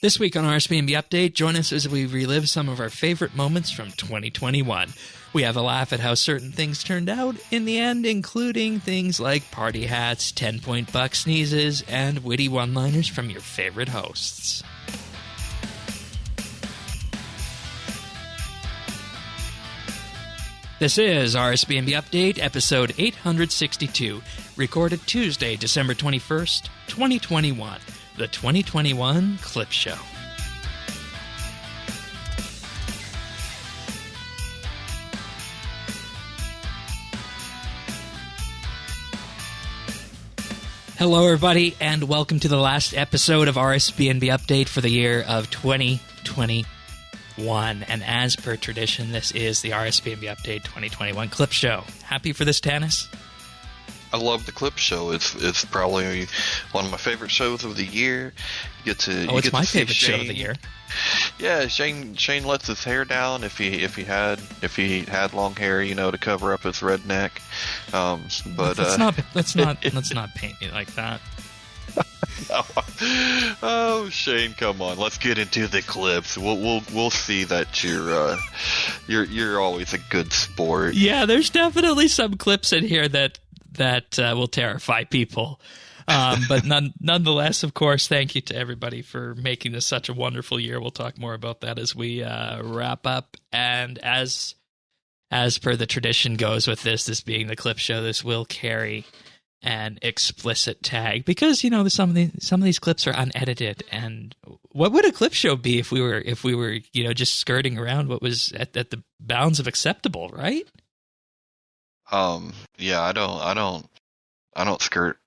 This week on RSBANDB Update, join us as we relive some of our favorite moments from 2021. We have a laugh at how certain things turned out in the end, including things like party hats, 10-point buck sneezes, and witty one-liners from your favorite hosts. This is RSBANDB Update, episode 862, recorded Tuesday, December 21st, 2021. The 2021 Clip Show. Hello, everybody, and welcome to the last episode of RSBANDB Update for the year of 2021. And as per tradition, this is the RSBANDB Update 2021 Clip Show. Happy for this, Tanis? I love the Clip Show. It's probably one of my favorite shows of the year. You get to it's my favorite show of the year. Yeah, Shane lets his hair down if he had long hair, to cover up his redneck. But let's not paint me like that. Oh, Shane, come on. Let's get into the clips. We'll see that you're always a good sport. Yeah, there's definitely some clips in here that will terrify people. But nonetheless, of course, thank you to everybody for making this such a wonderful year. We'll talk more about that as we wrap up. And as per the tradition goes with this being the Clip Show, this will carry an explicit tag because some of these clips are unedited. And what would a Clip Show be if we were just skirting around what was at the bounds of acceptable, right? Yeah, I don't skirt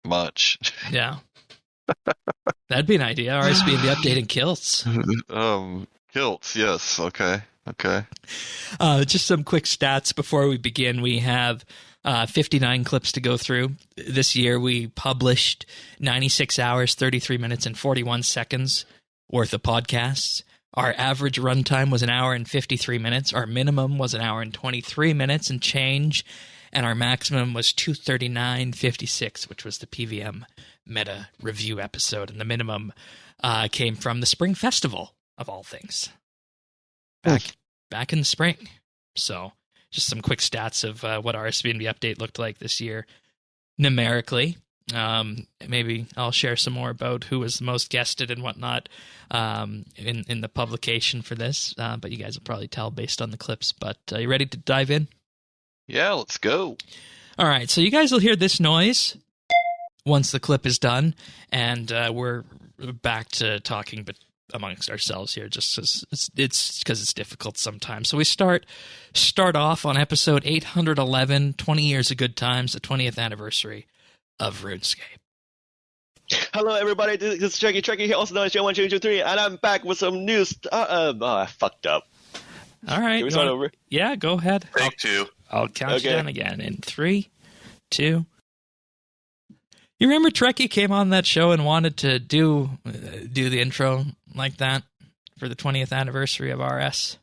much. Yeah. That'd be an idea. RSBANDB updating kilts. Kilts, yes. Okay. Just some quick stats before we begin. We have 59 clips to go through. This year we published 96 hours, 33 minutes, and 41 seconds worth of podcasts. Our average runtime was an hour and 53 minutes. Our minimum was an hour and 23 minutes and change. And our maximum was 239.56, which was the PVM meta review episode. And the minimum came from the Spring Festival, of all things. Back in the spring. So just some quick stats of what RSBANDB Update looked like this year numerically. Maybe I'll share some more about who was the most guested and whatnot in the publication for this, but you guys will probably tell based on the clips. But are you ready to dive in? Yeah, let's go. All right, so you guys will hear this noise once the clip is done, and we're back to talking but amongst ourselves here, just because it's difficult sometimes. So we start off on episode 811, 20 Years of Good Times, the 20th anniversary of RuneScape. Hello, everybody. This is Trekkie here, also known as J1223, and I'm back with some news. I fucked up. All right. Can we start over? Yeah, go ahead. Take two. I'll count you down again in 3, 2. You remember Trekkie came on that show and wanted to do the intro like that for the 20th anniversary of RS?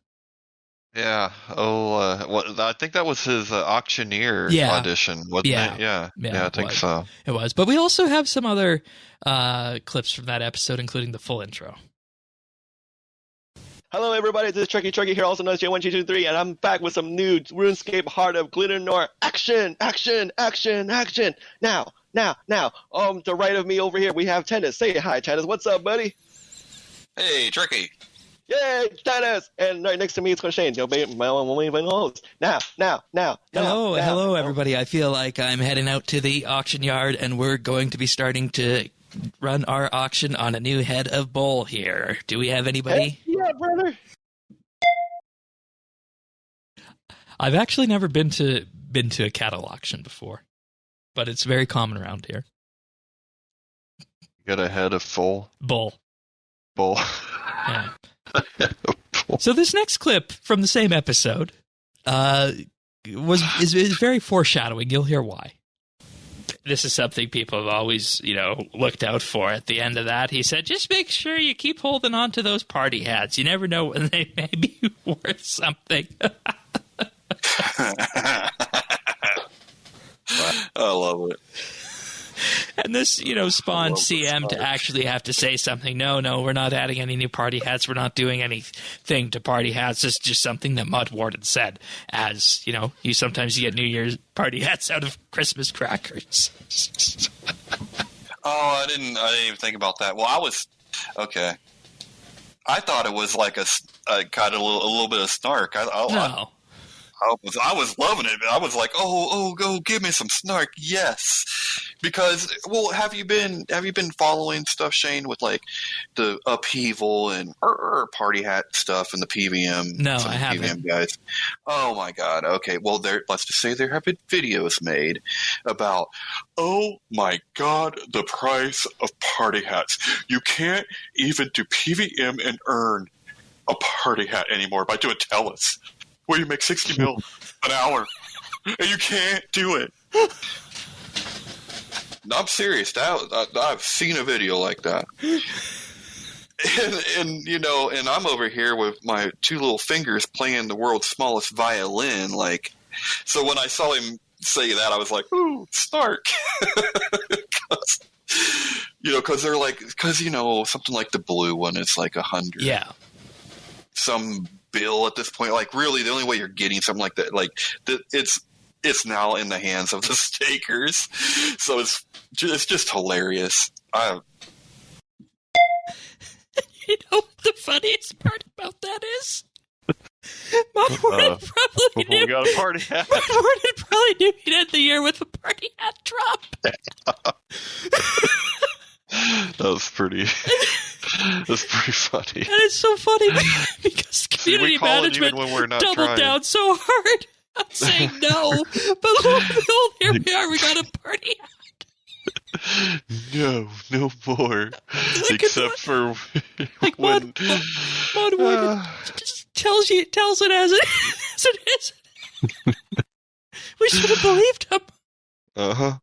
Yeah. I think that was his auctioneer audition, wasn't it? Yeah, I think so. It was. But we also have some other clips from that episode, including the full intro. Hello, everybody. This is Trekkie here, also known as J1223, and I'm back with some new RuneScape Heart of Glitternor action. Now. To the right of me over here, we have Tennis. Say hi, Tennis. What's up, buddy? Hey, Trekkie. Yay, Tennis! And right next to me is Shane. My own host. Now. Hello, everybody. I feel like I'm heading out to the auction yard, and we're going to be starting to run our auction on a new head of bull here. Do we have anybody? Hey, yeah, brother. I've actually never been to a cattle auction before, but it's very common around here. You got a head of bull. Yeah. So this next clip from the same episode is very foreshadowing. You'll hear why. This is something people have always, looked out for. At the end of that, he said, just make sure you keep holding on to those party hats. You never know when they may be worth something. I love it. And this, spawned CM to actually have to say something. No, we're not adding any new party hats. We're not doing anything to party hats. It's just something that Mud Warden said. As, you sometimes get New Year's party hats out of Christmas crackers. Oh, I didn't even think about that. Well, okay. I thought it was like a kind of a little bit of snark. No. I was loving it. I was like, oh, go give me some snark, yes. Because, well, have you been following stuff, Shane, with like the upheaval and party hat stuff and the PVM? No, I haven't. PVM guys. Oh my God. Okay, well, let's just say there have been videos made about, oh my God, the price of party hats. You can't even do PVM and earn a party hat anymore by doing Tellus, where you make 60 mil an hour, and you can't do it. I'm serious. I've seen a video like that. And I'm over here with my two little fingers playing the world's smallest violin. Like, so when I saw him say that, I was like, ooh, snark. Because they're like, something like the blue one is like 100. Yeah. Some bill at this point, like really the only way you're getting something like that, like it's now in the hands of the stakers, so it's just hilarious. The funniest part about that is Mud Warden probably knew. We got a party hat. Mud Warden probably knew he'd end the year with a party hat drop. That's pretty funny. And it's so funny because community management when we're not doubled down so hard on saying no. But lo and behold, here we are. We got a party hat. No more. Except for like when Mud Warden just tells it as it is. We should have believed him. Uh-huh.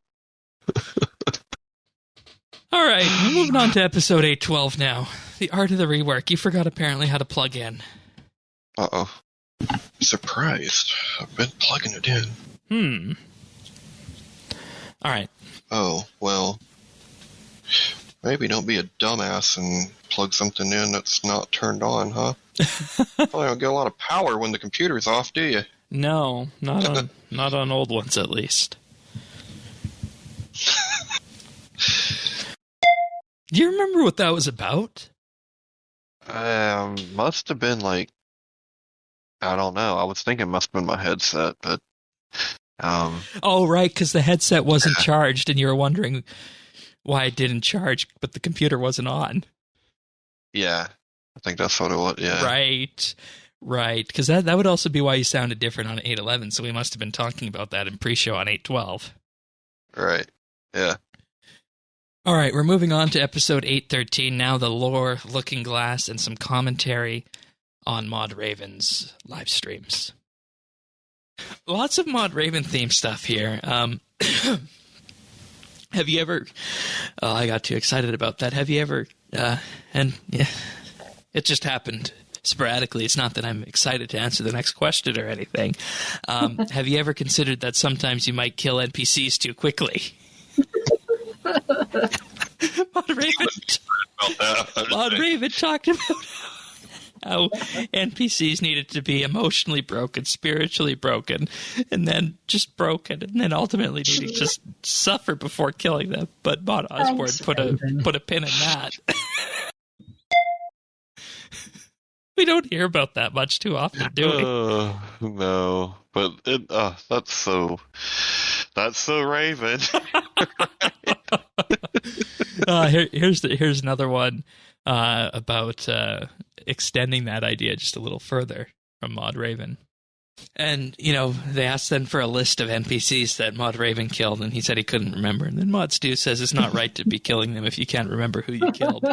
All right, we're moving on to episode 812 now. The art of the rework. You forgot apparently how to plug in. Uh-oh. Surprised. I've been plugging it in. All right. Oh, well. Maybe don't be a dumbass and plug something in that's not turned on, huh? Well, you don't get a lot of power when the computer's off, do you? No, not on old ones at least. Do you remember what that was about? Must have been like, I don't know. I was thinking it must have been my headset, but Oh, right, because the headset wasn't charged, and you were wondering why it didn't charge, but the computer wasn't on. Yeah, I think that's what it was. Yeah, right. Because that would also be why you sounded different on 811. So we must have been talking about that in pre-show on 812. Right. Yeah. All right, we're moving on to episode 813 now, the lore, Looking Glass, and some commentary on Maud Raven's live streams. Lots of Maud Raven theme stuff here. Have you ever... Oh, I got too excited about that. Have you ever... and yeah, it just happened sporadically. It's not that I'm excited to answer the next question or anything. Have you ever considered that sometimes you might kill NPCs too quickly? Maud Raven talked about how NPCs needed to be emotionally broken, spiritually broken, and then just broken, and then ultimately needing to just suffer before killing them. But Maud Osborne put a pin in that. We don't hear about that much too often, do we? No, but that's so Raven. Here's another one about extending that idea just a little further from Maud Raven. And, they asked then for a list of NPCs that Maud Raven killed, and he said he couldn't remember. And then Maud Stu says it's not right to be killing them if you can't remember who you killed.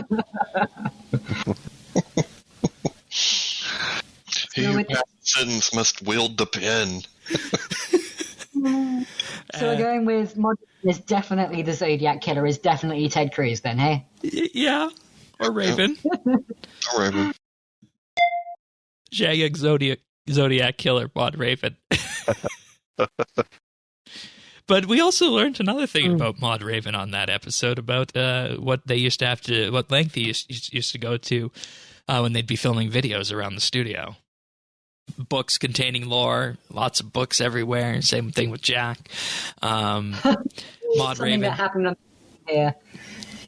He who has sins must wield the pen. So we're going with Mod is definitely the Zodiac Killer, is definitely Ted Cruz then, hey? Yeah, or Raven. Or Raven. Jagged Zodiac Killer, Maud Raven. But we also learned another thing about Maud Raven on that episode, about what they used to have to, what length he used to go to when they'd be filming videos around the studio. Books containing lore, lots of books everywhere. Same thing with Jack. Maud Raven. That happened on here.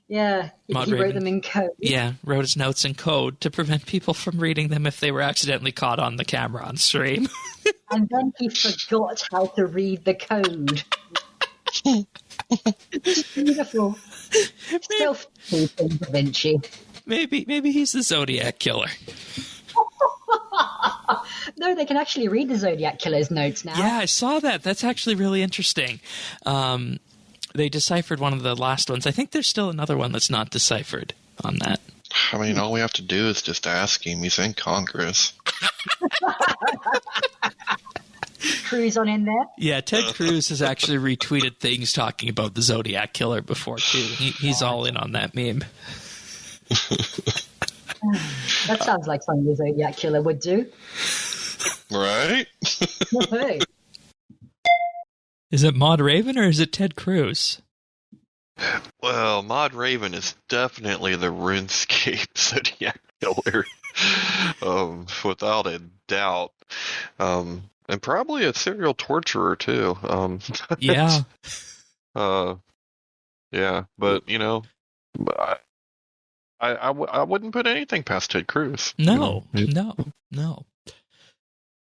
Yeah, he wrote them in code. Yeah, wrote his notes in code to prevent people from reading them if they were accidentally caught on the camera on stream. And then he forgot how to read the code. Beautiful. Self-teaching Da Vinci. Maybe he's the Zodiac Killer. No, they can actually read the Zodiac Killer's notes now. Yeah, I saw that. That's actually really interesting. They deciphered one of the last ones. I think there's still another one that's not deciphered on that. I mean, all we have to do is just ask him. He's in Congress. Cruz on in there? Yeah, Ted Cruz has actually retweeted things talking about the Zodiac Killer before, too. He's all in on that meme. That sounds like something the Zodiac Killer would do. Right? Hey. Is it Maud Raven or is it Ted Cruz? Well, Maud Raven is definitely the RuneScape Zodiac Killer, without a doubt, and probably a serial torturer too. Yeah. Yeah, but you know, I wouldn't put anything past Ted Cruz. No.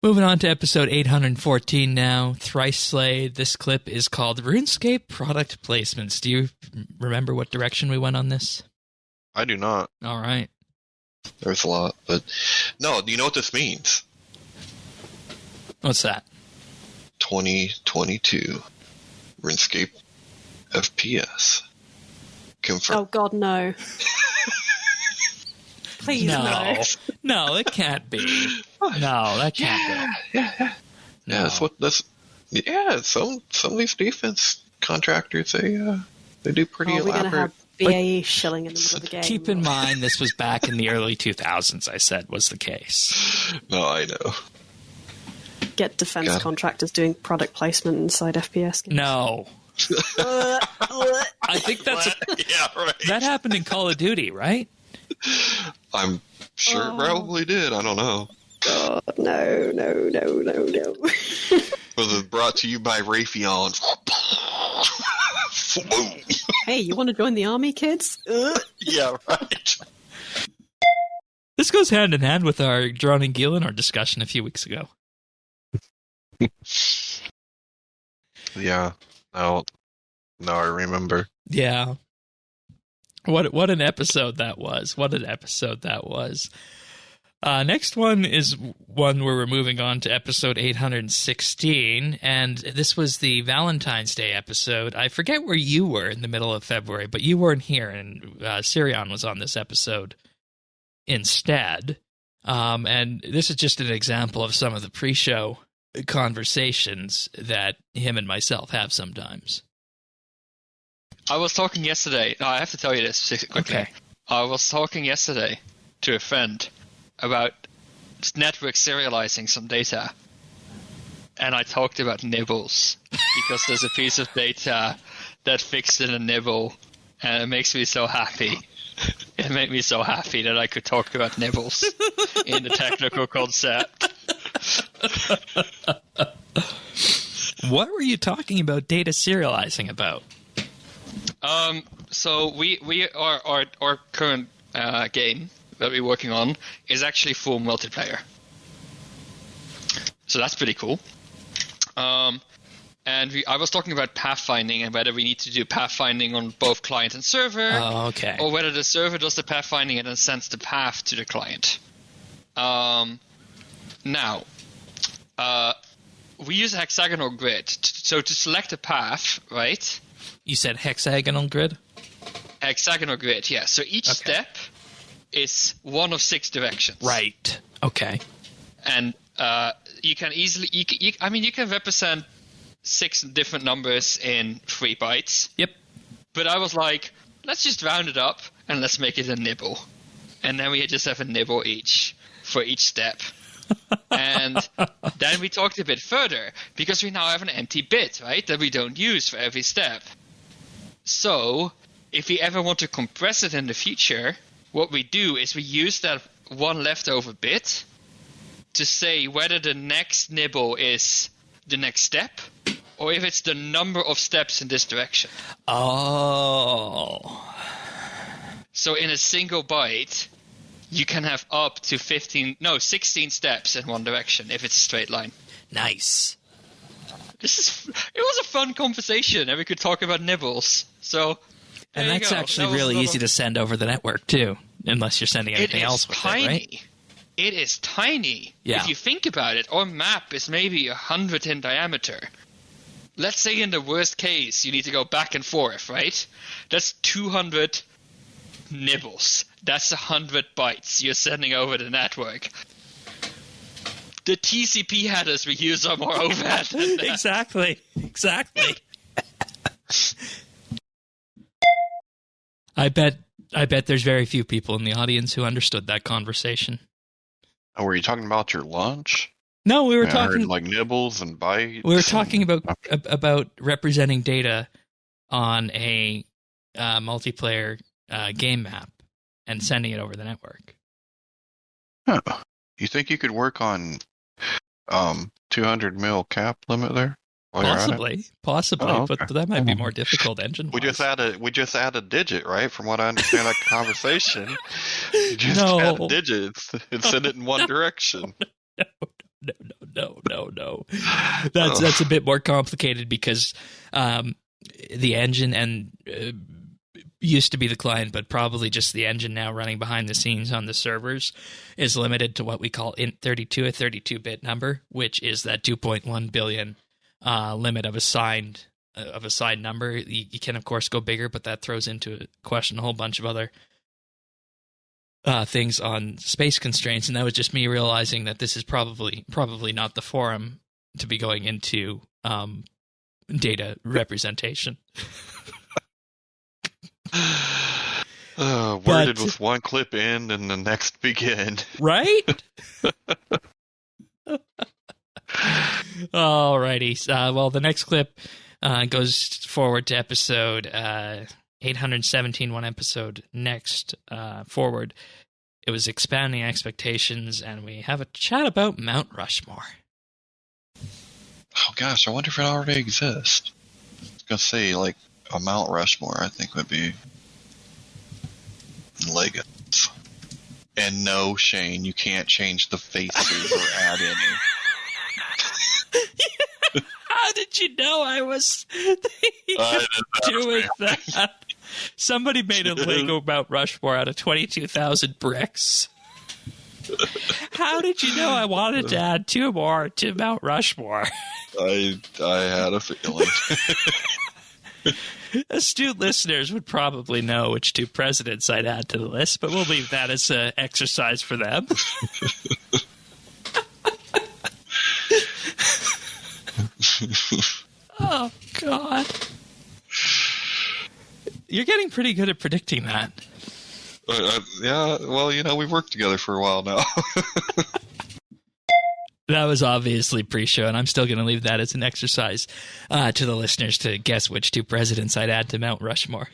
Moving on to episode 814 now, Thrice Slayed. This clip is called RuneScape Product Placements. Do you remember what direction we went on this? I do not. All right. There's a lot, but no, do you know what this means? What's that? 2022 RuneScape FPS. Confirm. Oh, God, no. Please, no. No, it can't be. No, that can't be. Yeah. No. Some of these defense contractors, they do pretty Are we going to elaborate. have BAE shilling in the middle of the game? Keep in mind, this was back in the early 2000s, I said, was the case. No, I know. Get defense contractors doing product placement inside FPS games. No. I think that's... Yeah, right. That happened in Call of Duty, right? I'm sure it probably did. I don't know. God, no. Was it brought to you by Raytheon? Hey, you want to join the army, kids? Yeah, right. This goes hand in hand with our Dron and Gielinor discussion a few weeks ago. Yeah. No, I remember. Yeah. What an episode that was. Next one is one where we're moving on to episode 816, and this was the Valentine's Day episode. I forget where you were in the middle of February, but you weren't here, and Sirion was on this episode instead. And this is just an example of some of the pre-show conversations that him and myself have sometimes. I was talking yesterday. No, I have to tell you this quickly. Okay. I was talking yesterday to a friend about network serializing some data. And I talked about nibbles because there's a piece of data that fixed in a nibble, and it makes me so happy. It made me so happy that I could talk about nibbles in the technical concept. What were you talking about data serializing about? So our current game that we're working on is actually full multiplayer. So that's pretty cool. And I was talking about pathfinding and whether we need to do pathfinding on both client and server. Oh, okay. Or whether the server does the pathfinding and then sends the path to the client. Now, we use a hexagonal grid. So to select a path, right? You said hexagonal grid? Hexagonal grid, yeah. So each step is one of 6 directions. Right. Okay. And you can easily, you can represent 6 different numbers in 3 bytes. Yep. But I was like, let's just round it up and let's make it a nibble. And then we just have a nibble each for each step. And then we talked a bit further, because we now have an empty bit, right, that we don't use for every step. So, if we ever want to compress it in the future, what we do is we use that one leftover bit to say whether the next nibble is the next step, or if it's the number of steps in this direction. Oh. So in a single byte, you can have up to 16 steps in one direction if it's a straight line. Nice. It was a fun conversation, and we could talk about nibbles. So, and that's actually really easy to send over the network too, unless you're sending anything else with tiny. it, right? It is tiny. Yeah. If you think about it, our map is maybe 100 in diameter. Let's say in the worst case, you need to go back and forth, right? That's 200 nibbles. That's 100 bytes you're sending over the network. The TCP headers we use are more overhead than that. Exactly. I bet there's very few people in the audience who understood that conversation. Oh, were you talking about your lunch? No, we were I talking heard, like nibbles and bites. We were talking about representing data on a multiplayer game map and sending it over the network. Huh. You think you could work on 200 mil cap limit there? Possibly, Oh, okay. but that might be more difficult engine. We just add a digit, right? From what I understand, that conversation, you just add digits and send it in one direction. No. That's a bit more complicated because the engine and used to be the client, but probably just the engine now running behind the scenes on the servers is limited to what we call int32, a 32-bit number, which is that 2.1 billion limit of a signed number. You can of course go bigger, but that throws into question a whole bunch of other things on space constraints, and that was just me realizing that this is probably not the forum to be going into data representation. Where did with one clip end and the next begin? Right? Alrighty. Well, the next clip goes forward to episode 817, one episode next forward. It was Expanding Expectations, and we have a chat about Mount Rushmore. Oh gosh, I wonder if it already exists. I was gonna say, like, a Mount Rushmore, I think would be Legos. And no, Shane, you can't change the faces or add any. How did you know I was doing that? Somebody made a Lego Mount Rushmore out of 22,000 bricks. How did you know I wanted to add 2 more to Mount Rushmore? I had a feeling. Astute listeners would probably know which 2 presidents I'd add to the list, but we'll leave that as an exercise for them. Oh, God. You're getting pretty good at predicting that. Yeah, well, we've worked together for a while now. That was obviously pre-show, and I'm still going to leave that as an exercise to the listeners to guess which 2 presidents I'd add to Mount Rushmore.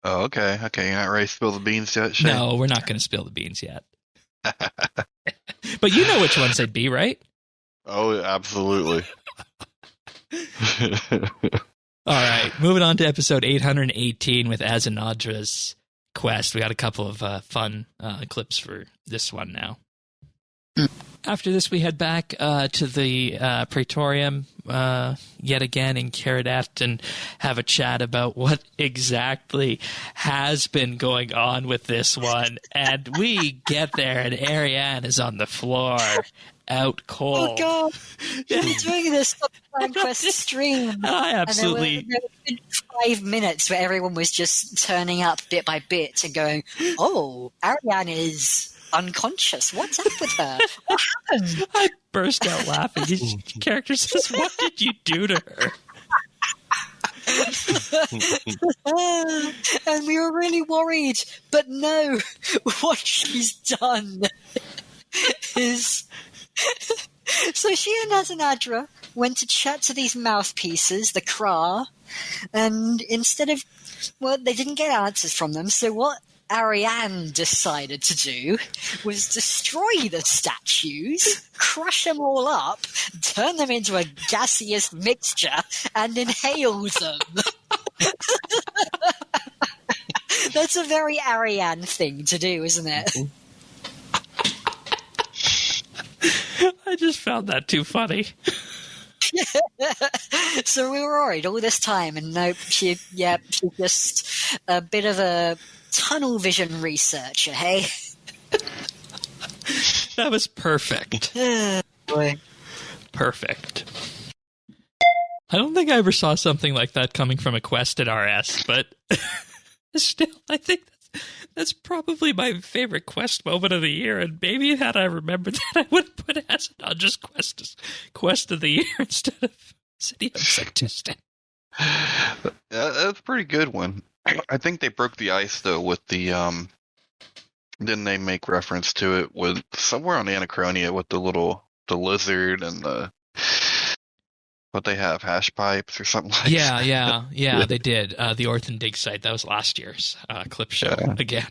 Oh, okay. You're not ready to spill the beans yet, Shane? No, we're not going to spill the beans yet. But you know which ones they'd be, right? Oh, absolutely. All right, moving on to episode 818 with Azanadra's quest. We got a couple of fun clips for this one now. After this, we head back to the Praetorium yet again in Karadat and have a chat about what exactly has been going on with this one. And we get there, and Ariane is on the floor, out cold. Oh, God. You've been doing this on Quest stream. I absolutely... And there were 5 minutes where everyone was just turning up bit by bit and going, oh, Ariane is unconscious. What's up with her? What happened? I burst out laughing. His character says, what did you do to her? And we were really worried. But no, what she's done is... So she and Azanadra went to chat to these mouthpieces, the Kra, and instead of... Well, they didn't get answers from them, so what Ariane decided to do was destroy the statues, crush them all up, turn them into a gaseous mixture, and inhale them. That's a very Ariane thing to do, isn't it? I just found that too funny. So we were worried all this time, and nope, she's just a bit of a tunnel vision researcher, hey? That was perfect. Boy. Perfect. I don't think I ever saw something like that coming from a quest at RS, but still, I think that's probably my favorite quest moment of the year, and maybe had I remembered that, I would have put Acid on just quest of the year instead of City of Sectistan. That's a pretty good one. I think they broke the ice, though, with the... Didn't they make reference to it with somewhere on Anachronia with the lizard and the... What they have, hash pipes or something like that? Yeah, they did. The Orthan Dig site, that was last year's clip show again.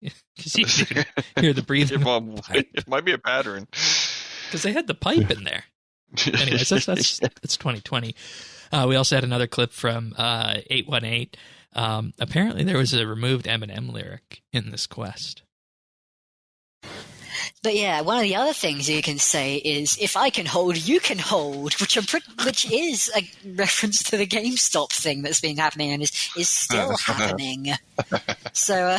Because you can hear the breathing. It might be a pattern. Because they had the pipe in there. Anyways, that's 2020. We also had another clip from 818. Apparently there was a removed Eminem lyric in this quest. But yeah, one of the other things you can say is, if I can hold, you can hold, which is a reference to the GameStop thing that's been happening and is still happening. So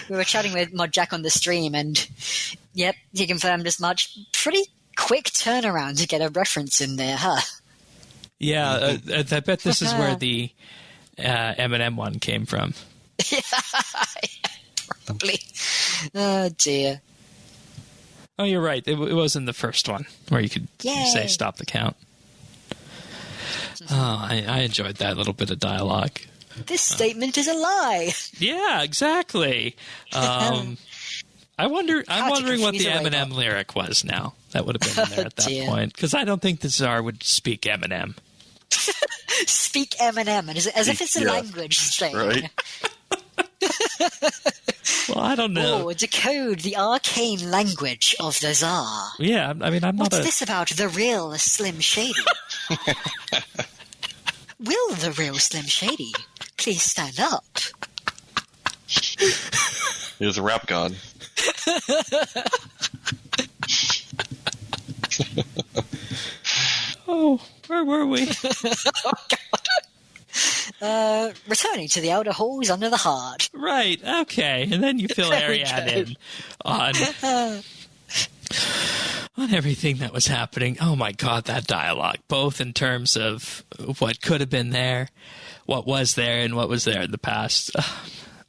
we were chatting with Mod Jack on the stream, and yep, he confirmed as much. Pretty quick turnaround to get a reference in there, huh? Yeah, I bet this is where the Eminem one came from. Yeah, probably. Oh, dear. Oh, you're right. It was in the first one where you could say stop the count. Oh, I enjoyed that little bit of dialogue. This statement is a lie. Yeah, exactly. I'm wondering what the Eminem lyric was now. That would have been in there at that point. Because I don't think the Tsar would speak Eminem. Speak Eminem, as if it's a language thing. Right. Well, I don't know. Oh, decode the arcane language of the Tsar. Yeah, I mean, I'm not What's this about the real Slim Shady? Will the real Slim Shady please stand up? He was a rap god. Oh, where were we? Oh, God. Returning to the outer halls under the heart. Right, okay. And then you fill Ariane in on everything that was happening. Oh my God, that dialogue, both in terms of what could have been there, what was there, and what was there in the past.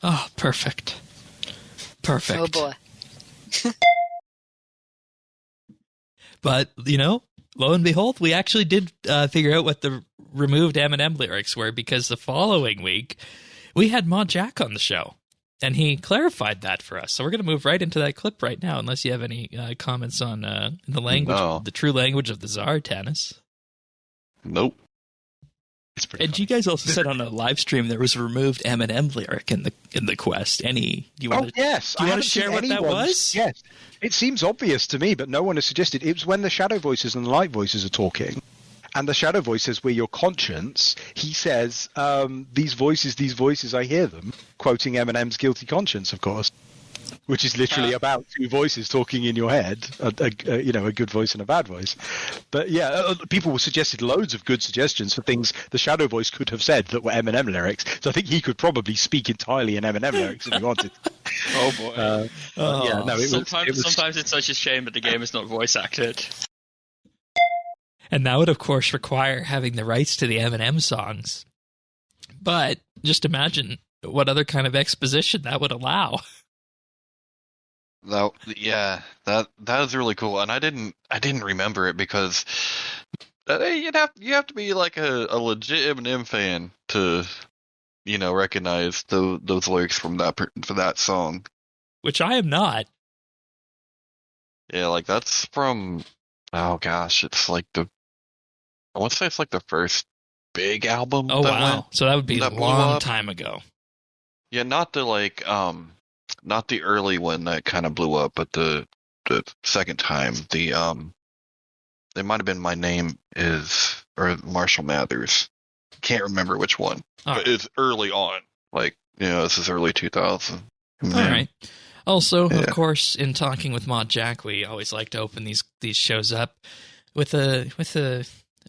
Oh, perfect. Perfect. Oh, boy. But, lo and behold, we actually did figure out what the removed Eminem lyrics were, because the following week we had Mod Jack on the show, and he clarified that for us. So we're going to move right into that clip right now, unless you have any comments on the language, the true language of the Tsar, Tanis. Nope. And you guys also said on a live stream there was a removed Eminem lyric in the quest. Do you want to share what that was? Yes. It seems obvious to me, but no one has suggested. It was when the shadow voices and the light voices are talking. And the shadow voice says, "We're your conscience." He says, these voices, I hear them," quoting Eminem's Guilty Conscience, of course, which is literally about two voices talking in your head, a good voice and a bad voice. But yeah, people suggested loads of good suggestions for things the shadow voice could have said that were Eminem lyrics. So I think he could probably speak entirely in Eminem lyrics if he wanted. Oh boy! Sometimes it's such a shame that the game is not voice acted. And that would, of course, require having the rights to the Eminem songs. But just imagine what other kind of exposition that would allow. That is really cool, and I didn't remember it because you have to be like a legit Eminem fan to recognize those lyrics for that song. Which I am not. Yeah, like that's from, oh gosh, it's like I want to say it's like the first big album. Oh, wow. So that would be a that blew long up. time ago. Yeah, not the not the early one that kind of blew up, but the second time. It might have been My Name Is, or Marshall Mathers. Can't remember which one. All But right. it's early on. Like, this is early 2000. All right. Also, Yeah. of course, in talking with Mod Jack, we always like to open these shows up with a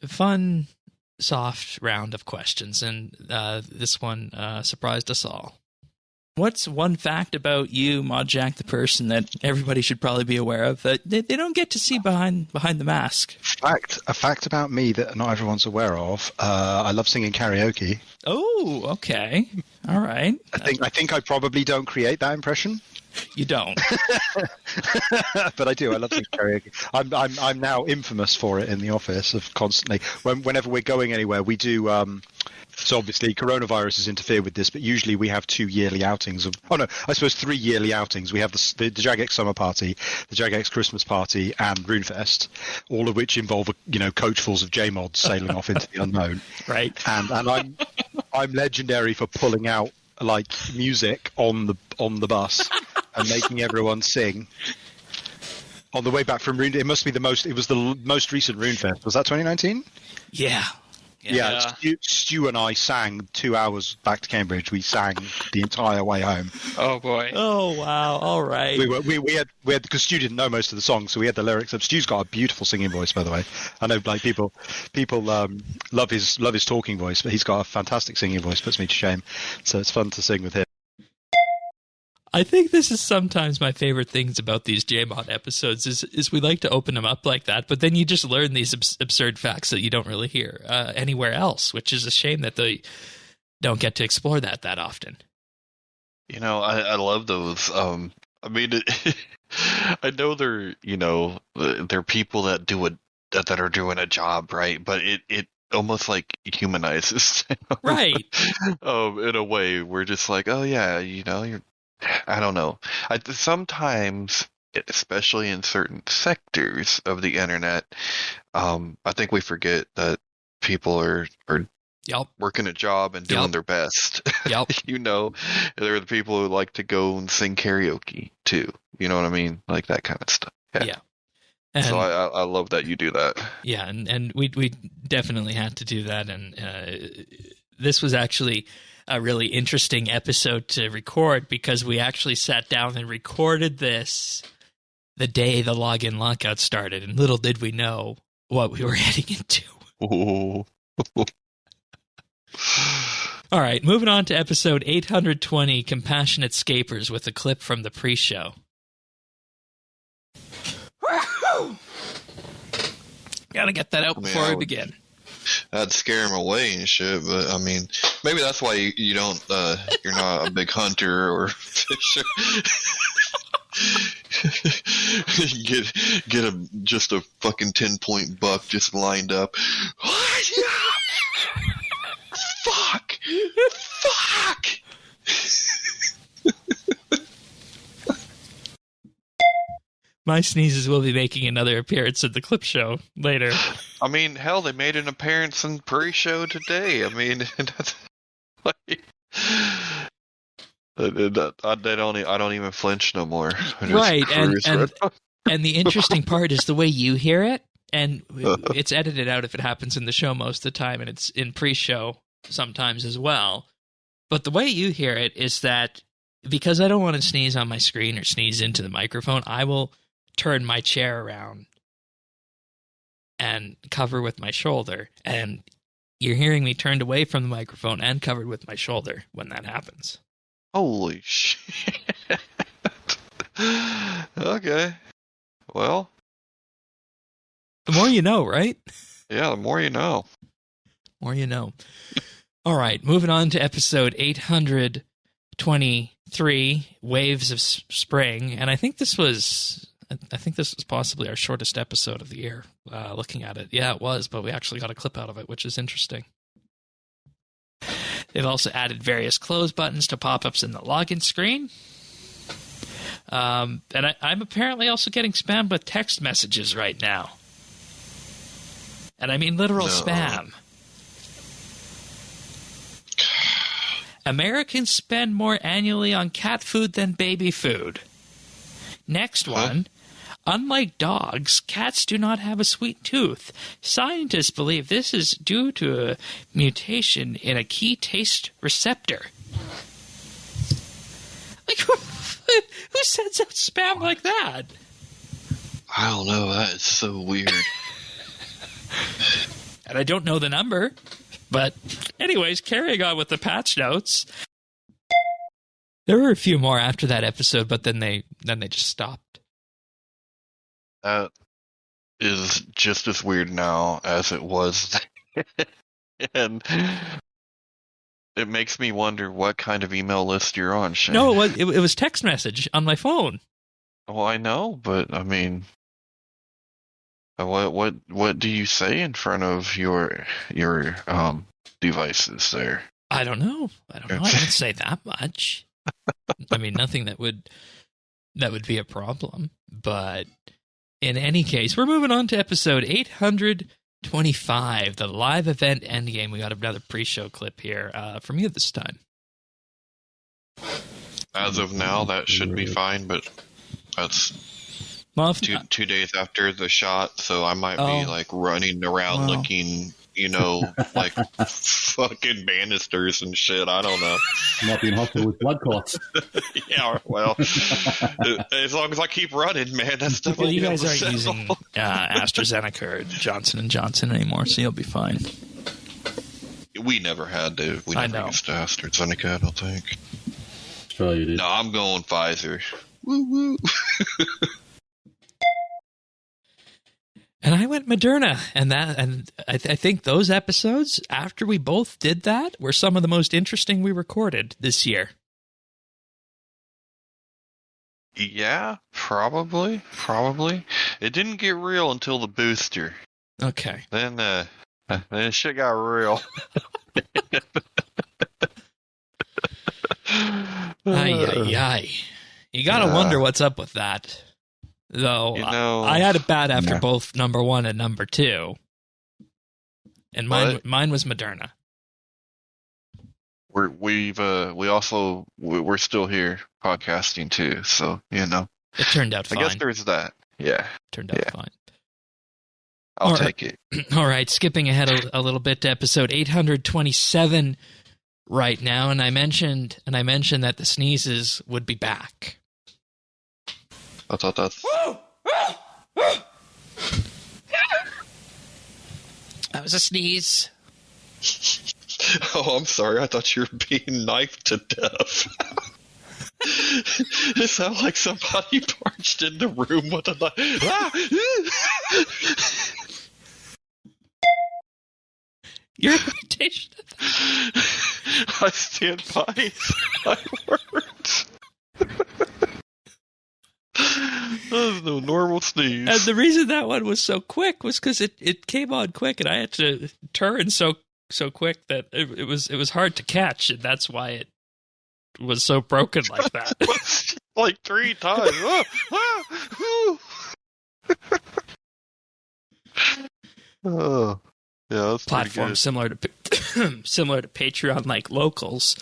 fun, soft round of questions, and this one surprised us all. What's one fact about you, Mod Jack, the person, that everybody should probably be aware of that they don't get to see behind the mask? A fact about me that not everyone's aware of. I love singing karaoke. Oh, okay. All right. I think I probably don't create that impression. You don't. But I do. I love singing karaoke. I'm now infamous for it in the office of constantly. Whenever we're going anywhere, we do. So obviously, coronavirus has interfered with this, but usually we have 2 yearly outings. 3 yearly outings. We have the Jagex Summer Party, the Jagex Christmas Party, and RuneFest, all of which involve coachfuls of JMods sailing off into the unknown. Right. And I'm legendary for pulling out like music on the bus and making everyone sing. On the way back from Rune, it was the most recent RuneFest. Was that 2019? Yeah. Yeah. Stu and I sang 2 hours back to Cambridge. We sang the entire way home. Oh boy. Oh wow! All right. We had because Stu didn't know most of the songs, so we had the lyrics up. Stu's got a beautiful singing voice, by the way. I know, like people love his talking voice, but he's got a fantastic singing voice. Puts me to shame. So it's fun to sing with him. I think this is sometimes my favorite things about these JMod episodes is we like to open them up like that, but then you just learn these absurd facts that you don't really hear anywhere else, which is a shame that they don't get to explore that often. I love those. I mean, I know they're people that that are doing a job, right? But it almost like humanizes, right? In a way, we're just like, oh yeah, you're. I don't know. Sometimes, especially in certain sectors of the internet, I think we forget that people are working a job and doing their best. Yep. There are the people who like to go and sing karaoke too. You know what I mean? Like that kind of stuff. Yeah. And so I love that you do that. Yeah, and we definitely had to do that, and this was actually a really interesting episode to record because we actually sat down and recorded this the day the login lockout started, and little did we know what we were heading into. Oh. All right, moving on to episode 820, Compassionate Scapers, with a clip from the pre-show. Gotta get that out before we begin. I'd scare him away and shit, but I mean, maybe that's why you don't. You're not a big hunter or fisher. get just a fucking 10-point buck just lined up. Fuck! My sneezes will be making another appearance at the clip show later. I mean, hell, they made an appearance in pre-show today. I mean, that's like, I don't even flinch no more. Right, and the interesting part is the way you hear it, and it's edited out if it happens in the show most of the time, and it's in pre-show sometimes as well. But the way you hear it is that because I don't want to sneeze on my screen or sneeze into the microphone, I will turn my chair around and cover with my shoulder, and you're hearing me turned away from the microphone and covered with my shoulder when that happens. Holy shit. Okay. Well. The more you know, right? Yeah, the more you know. More you know. All right, moving on to episode 823, Waves of Spring, and I think this was possibly our shortest episode of the year, looking at it. Yeah, it was, but we actually got a clip out of it, which is interesting. They've also added various close buttons to pop-ups in the login screen. And I'm apparently also getting spammed with text messages right now. And I mean literal spam. Americans spend more annually on cat food than baby food. Next one. Unlike dogs, cats do not have a sweet tooth. Scientists believe this is due to a mutation in a key taste receptor. Like, who sends out spam like that? I don't know. That is so weird. And I don't know the number. But anyways, carrying on with the patch notes. There were a few more after that episode, but then they just stopped. That is just as weird now as it was. And it makes me wonder what kind of email list you're on, Shane. No, it was text message on my phone. Well, I know, but I mean, what do you say in front of your devices there? I don't know. I don't say that much. I mean, nothing that would be a problem. But in any case, we're moving on to episode 825, the live event endgame. We got another pre-show clip here from you this time. As of now, that should be fine, but that's two days after the shot, so I might be like running around looking, like fucking banisters and shit. I don't know. Might be in hospital with blood clots. Yeah, well, as long as I keep running, man, that's definitely. Well, you guys aren't using AstraZeneca or Johnson & Johnson anymore, so you'll be fine. We never had to. We never used to AstraZeneca, I don't think. Sure you did. No, I'm going Pfizer. Woo woo. And I went Moderna, and I think those episodes after we both did that were some of the most interesting we recorded this year. Yeah, probably. It didn't get real until the booster. Okay. Then shit got real. Ay. You gotta wonder what's up with that. Though I had it bad after both number 1 and number 2, and mine was Moderna. We're still here podcasting too, so it turned out fine. I guess there's that. Yeah, turned out fine. I'll take it. All right, skipping ahead a little bit to episode 827 right now, and I mentioned that the sneezes would be back. I thought that's... That was a sneeze. Oh, I'm sorry. I thought you were being knifed to death. It sounded like somebody barged in the room with a knife. Your imitation of that. I stand by my words. That was no normal sneeze. And the reason that one was so quick was because it came on quick, and I had to turn so quick that it was hard to catch, and that's why it was so broken like that. Like 3 times. Oh, yeah, that's platform similar to Patreon, like locals.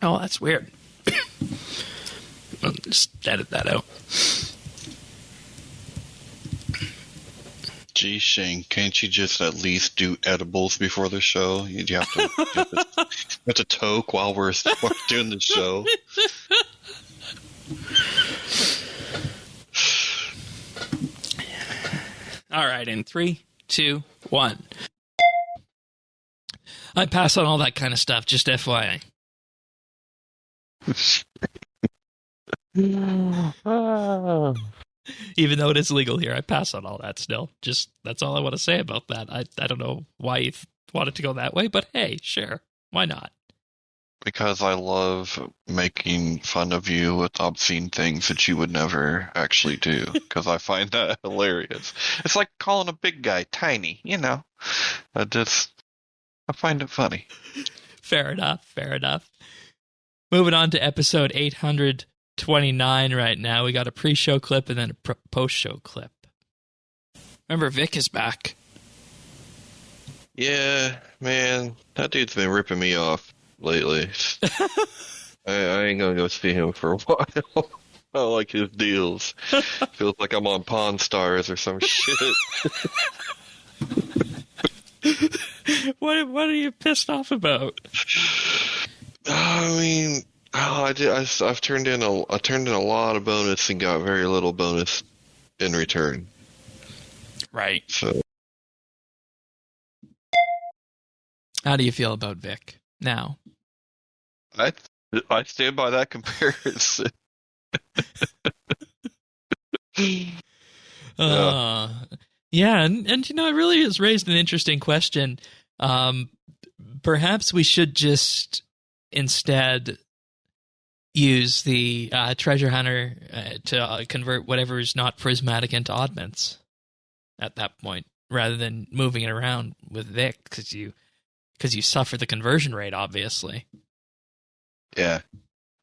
Oh, that's weird. I'll just edit that out. Gee, Shane, can't you just at least do edibles before the show? You have to toke while we're doing the show. All right, in 3, 2, 1. I pass on all that kind of stuff, just FYI. Even though it is legal here, I pass on all that still. Just, that's all I want to say about that. I don't know why you wanted to go that way, but hey, sure. Why not? Because I love making fun of you with obscene things that you would never actually do. Because I find that hilarious. It's like calling a big guy tiny, I find it funny. Fair enough. Moving on to episode 829 right now. We got a pre-show clip and then a post-show clip. Remember, Vic is back. Yeah, man, that dude's been ripping me off lately. I ain't gonna go see him for a while. I don't like his deals. Feels like I'm on Pawn Stars or some shit. What are you pissed off about? I mean, I've turned in a lot of bonus and got very little bonus in return. Right. So, how do you feel about Vic now? I stand by that comparison. Yeah, and you know, it really has raised an interesting question. Perhaps we should just instead use the treasure hunter to convert whatever is not prismatic into oddments at that point, rather than moving it around with Vic, because you suffer the conversion rate, obviously. Yeah.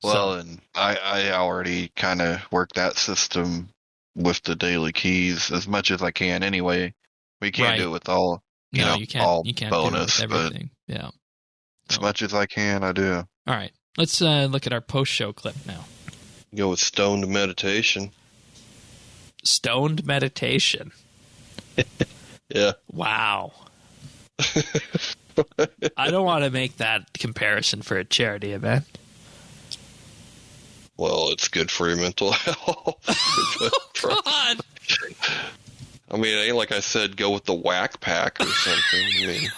Well, and I already kind of work that system with the daily keys as much as I can anyway. We can't do it with all, you can't bonus, do it with everything. Yeah. As much as I can, I do. All right. Let's look at our post-show clip now. Go with stoned meditation. Stoned meditation? Yeah. Wow. I don't want to make that comparison for a charity event. Well, it's good for your mental health. Oh, God. I mean, it ain't like I said go with the whack pack or something. I mean,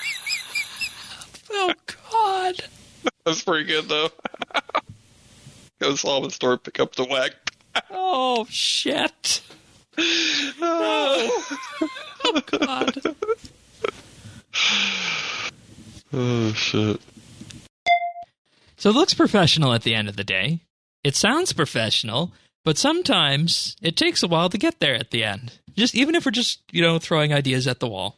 oh, God. That's pretty good, though. Go to the Solomon store, pick up the whack pack. Oh, shit. Oh, God. Oh, shit. So it looks professional at the end of the day. It sounds professional, but sometimes it takes a while to get there at the end. Even if we're just, throwing ideas at the wall.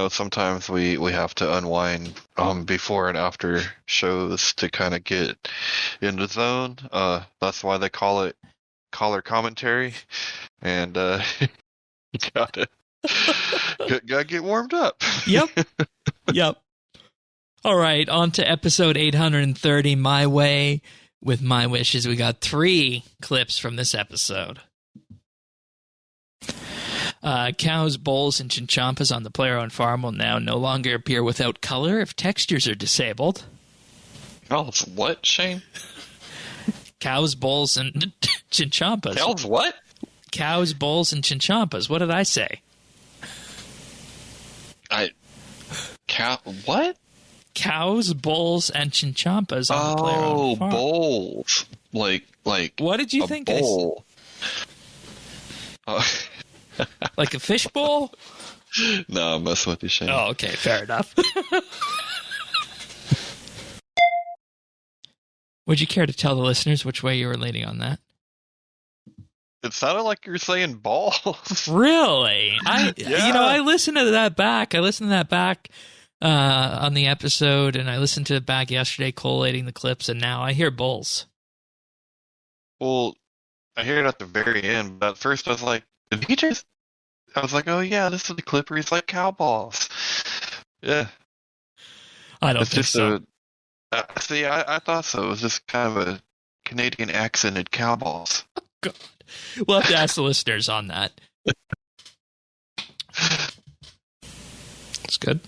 Sometimes we have to unwind before and after shows to kind of get in the zone. That's why they call it color commentary. And you gotta get warmed up. Yep. All right, on to episode 830, My Way. With My Wishes, we got 3 clips from this episode. Cows, bulls, and chinchompas on the player-owned farm will now no longer appear without color if textures are disabled. Oh, it's what, Shane? Cows, bulls, and chinchompas. Cows what? Cows, bulls, and chinchompas. What did I say? What? Cows, bulls, and chinchompas on the player-owned farm. Oh, bulls. Like. What did you think? Bowl. Like a fish bowl? No, I'm messing with you, Shane. Oh, okay, fair enough. Would you care to tell the listeners which way you were leaning on that? It sounded like you were saying balls. Really? Yeah. I listened to that back. On the episode, and I listened to it back yesterday, collating the clips, and now I hear bulls. Well, I hear it at the very end, but at first I was like, did he just... I was like, oh yeah, this is the clip where he's like cow balls. Yeah. I don't think so. See, I thought so. It was just kind of a Canadian accented cow balls. Oh, God. We'll have to ask the listeners on that. That's good.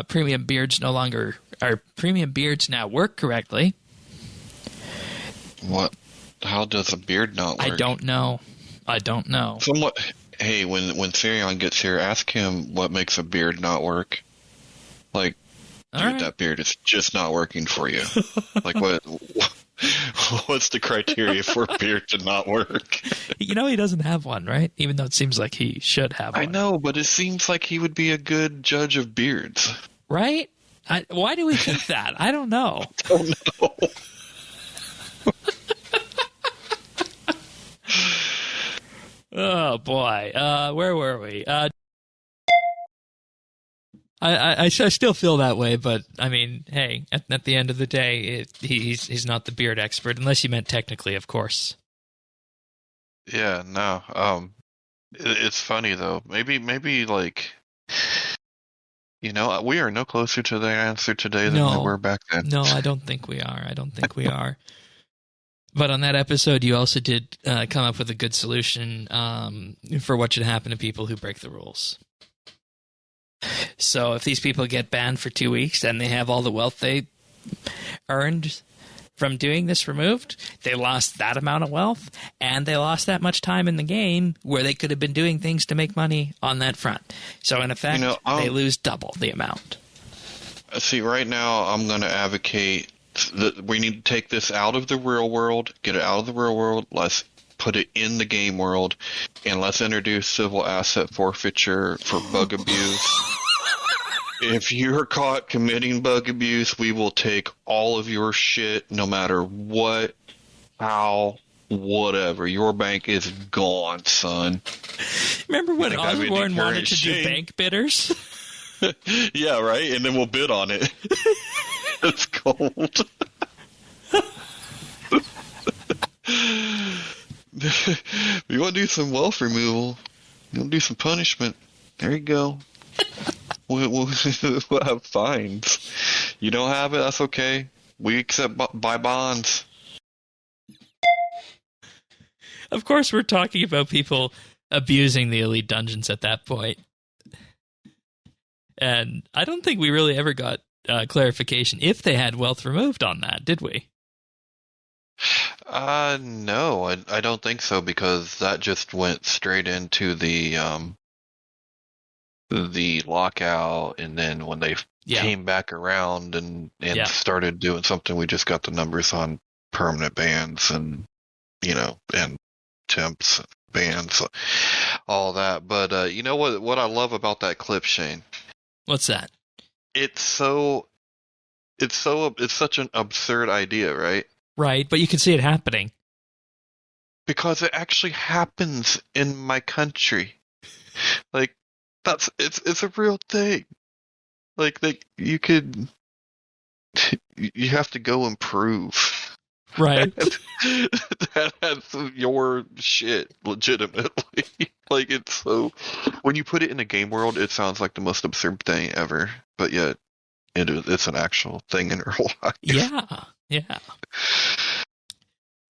Premium beards now work correctly. What? How does a beard not work? I don't know. Somewhat. Hey, when Therion gets here, ask him what makes a beard not work. Like, dude, that beard is just not working for you. Like, what's the criteria for a beard to not work? He doesn't have one, right? Even though it seems like he should have one. I know, but it seems like he would be a good judge of beards. Right? Why do we think that? I don't know. I don't know. Oh, boy. Where were we? I I still feel that way, but I mean, hey, at the end of the day, he's not the beard expert, unless you meant technically, of course. Yeah, no. It's funny though. Maybe like, we are no closer to the answer today than we were back then. No, I don't think we are. But on that episode, you also did come up with a good solution for what should happen to people who break the rules. So if these people get banned for 2 weeks and they have all the wealth they earned from doing this removed, they lost that amount of wealth, and they lost that much time in the game where they could have been doing things to make money on that front. So in effect, they lose double the amount. See, right now, I'm going to advocate that we need to take this out of the real world, get it out of the real world, let's put it in the game world, and let's introduce civil asset forfeiture for bug abuse. If you're caught committing bug abuse, we will take all of your shit, no matter what, how, whatever. Your bank is gone, son. Remember when Osborne wanted to do bank bidders? Yeah, right? And then we'll bid on it. It's cold. You want to do some wealth removal? You want to do some punishment? There you go. We'll have fines. You don't have it, that's okay. We accept buy bonds. Of course, we're talking about people abusing the Elite Dungeons at that point. And I don't think we really ever got clarification if they had wealth removed on that, did we? No, I don't think so, because that just went straight into the lockout, and then when they came back around and started doing something, we just got the numbers on permanent bans and and temps bans, all that. But you know what I love about that clip, Shane? What's that? It's such an absurd idea, right? Right, but you can see it happening. Because it actually happens in my country. Like, it's a real thing. Like you have to go and prove. Right. That's your shit, legitimately. Like, it's so, when you put it in a game world, it sounds like the most absurd thing ever, but yet it's an actual thing in real life. Yeah.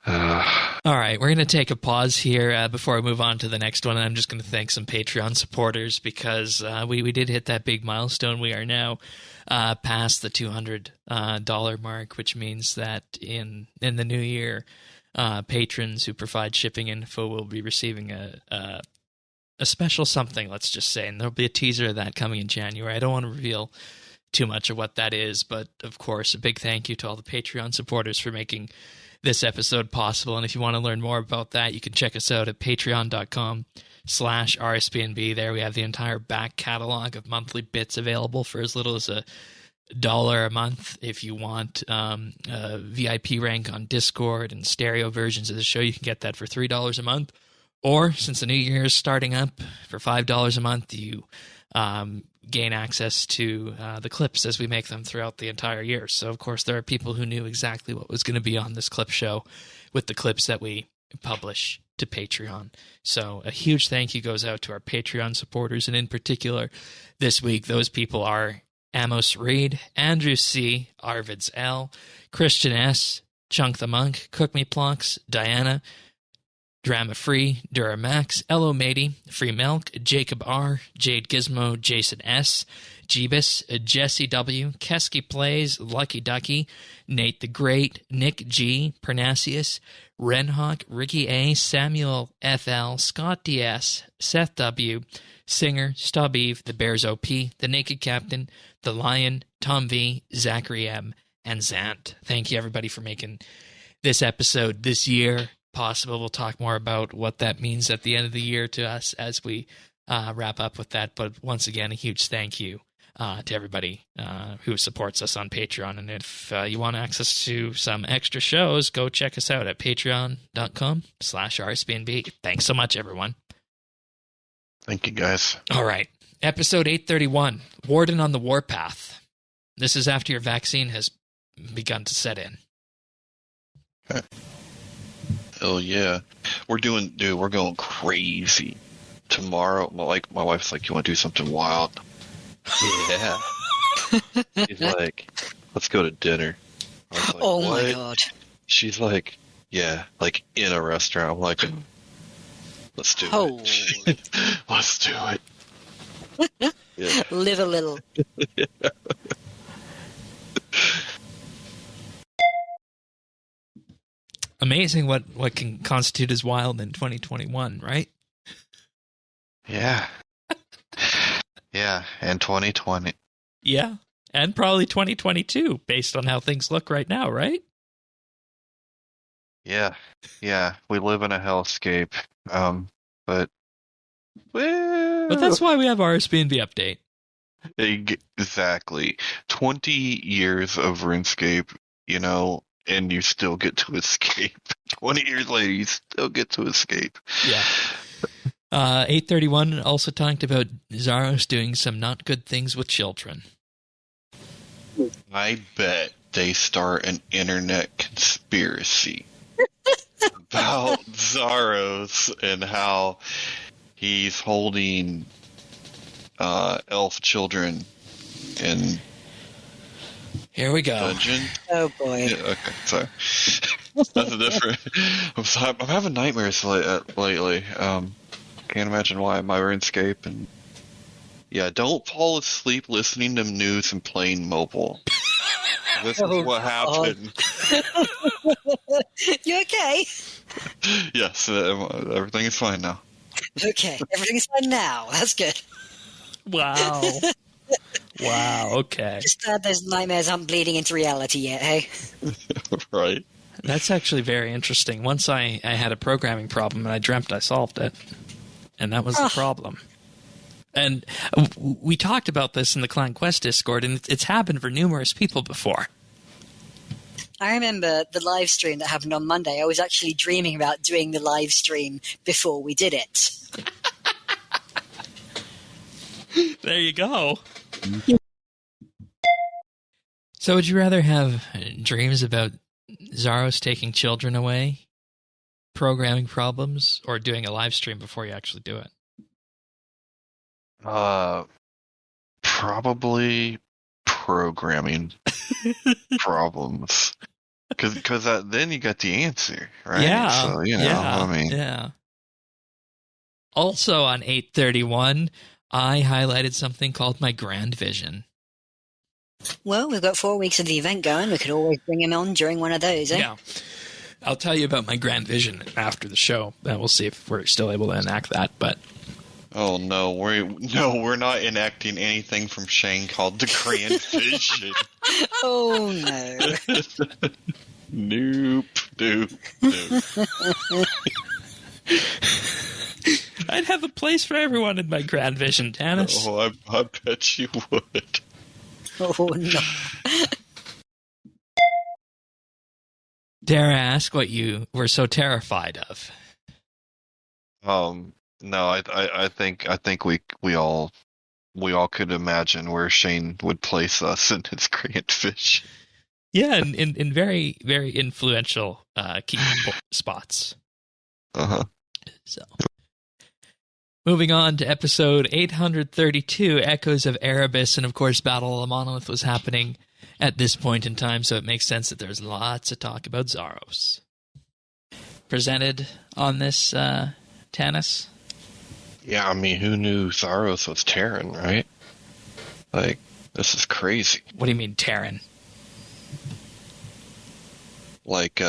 All right, we're going to take a pause here before I move on to the next one, and I'm just going to thank some Patreon supporters because we did hit that big milestone. We are now past the $200 mark, which means that in the new year, patrons who provide shipping info will be receiving a special something, let's just say, and there'll be a teaser of that coming in January. I don't want to reveal too much of what that is, but of course, a big thank you to all the Patreon supporters for making this episode possible. And if you want to learn more about that, you can check us out at patreon.com/RSBANDB. There we have the entire back catalog of monthly bits available for as little as $1 a month. If you want a VIP rank on Discord and stereo versions of the show, you can get that for $3 a month. Or, since the new year is starting up, for $5 a month, you gain access to the clips as we make them throughout the entire year. So, of course, there are people who knew exactly what was going to be on this clip show with the clips that we publish to Patreon. So a huge thank you goes out to our Patreon supporters, and in particular, this week, those people are Amos Reed, Andrew C., Arvids L., Christian S., Chunk the Monk, Cook Me Plonks, Diana, Drama Free, Duramax, Elo Matey, Free Milk, Jacob R., Jade Gizmo, Jason S., Jeebus, Jesse W., Kesky Plays, Lucky Ducky, Nate the Great, Nick G., Pernasius, Renhawk, Ricky A., Samuel F.L., Scott D.S., Seth W., Singer, Stub Eve, The Bears OP, The Naked Captain, The Lion, Tom V., Zachary M., and Zant. Thank you, everybody, for making this episode this year possible. We'll talk more about what that means at the end of the year to us as we wrap up with that. But once again, a huge thank you to everybody who supports us on Patreon. And if you want access to some extra shows, go check us out at patreon.com/RSBANDB. Thanks so much, everyone. Thank you, guys. All right. Episode 831, Warden on the Warpath. This is after your vaccine has begun to set in. Oh yeah, we're going crazy tomorrow. Like my wife's like, you want to do something wild? Yeah. She's like, let's go to dinner. I was like, Oh what? my god. She's like, yeah, like in a restaurant. I'm like, let's do it. Let's do it. Yeah. Live a little. Yeah. Amazing what can constitute as wild in 2021, right? Yeah. Yeah, and 2020. Yeah, and probably 2022, based on how things look right now, right? Yeah. We live in a hellscape. But that's why we have RSBANDB update. Exactly. 20 years of RuneScape, and you still get to escape. 20 years later, you still get to escape. Yeah. 831 also talked about Zaros doing some not good things with children. I bet they start an internet conspiracy about Zaros and how he's holding elf children in Here we go. dungeon. Oh boy. Yeah, okay, sorry. That's a different. I'm having nightmares lately. Can't imagine why. My RuneScape and yeah, don't fall asleep listening to news and playing mobile. This is what happened. You okay? Yes, everything is fine now. Okay, everything's fine now. That's good. Wow. Wow, okay. Just glad those nightmares aren't bleeding into reality yet, hey? Right. That's actually very interesting. Once I had a programming problem and I dreamt I solved it. And that was the problem. And we talked about this in the Clan Quest Discord, and it's happened for numerous people before. I remember the live stream that happened on Monday. I was actually dreaming about doing the live stream before we did it. There you go. So would you rather have dreams about Zaros taking children away, programming problems, or doing a live stream before you actually do it? Probably programming problems. Because then you got the answer, right? Yeah. So, Yeah. Also on 831, I highlighted something called my Grand Vision. Well, we've got 4 weeks of the event going. We could always bring him on during one of those, eh? Yeah. I'll tell you about my Grand Vision after the show, and we'll see if we're still able to enact that, but... Oh no, we're not enacting anything from Shane called the Grand Vision. Oh no. Nope. I'd have a place for everyone in my Grand Vision, Tanis. Oh, I bet you would. Oh no. Dare I ask what you were so terrified of? No, I think we all could imagine where Shane would place us in his Grand Vision. Yeah, in very, very influential key spots. Uh-huh. So, moving on to episode 832, Echoes of Erebus, and of course Battle of the Monolith was happening at this point in time, so it makes sense that there's lots of talk about Zaros. Presented on this, Tanis? Yeah, I mean, who knew Zaros was Terran, right? Like, this is crazy. What do you mean, Terran? Like,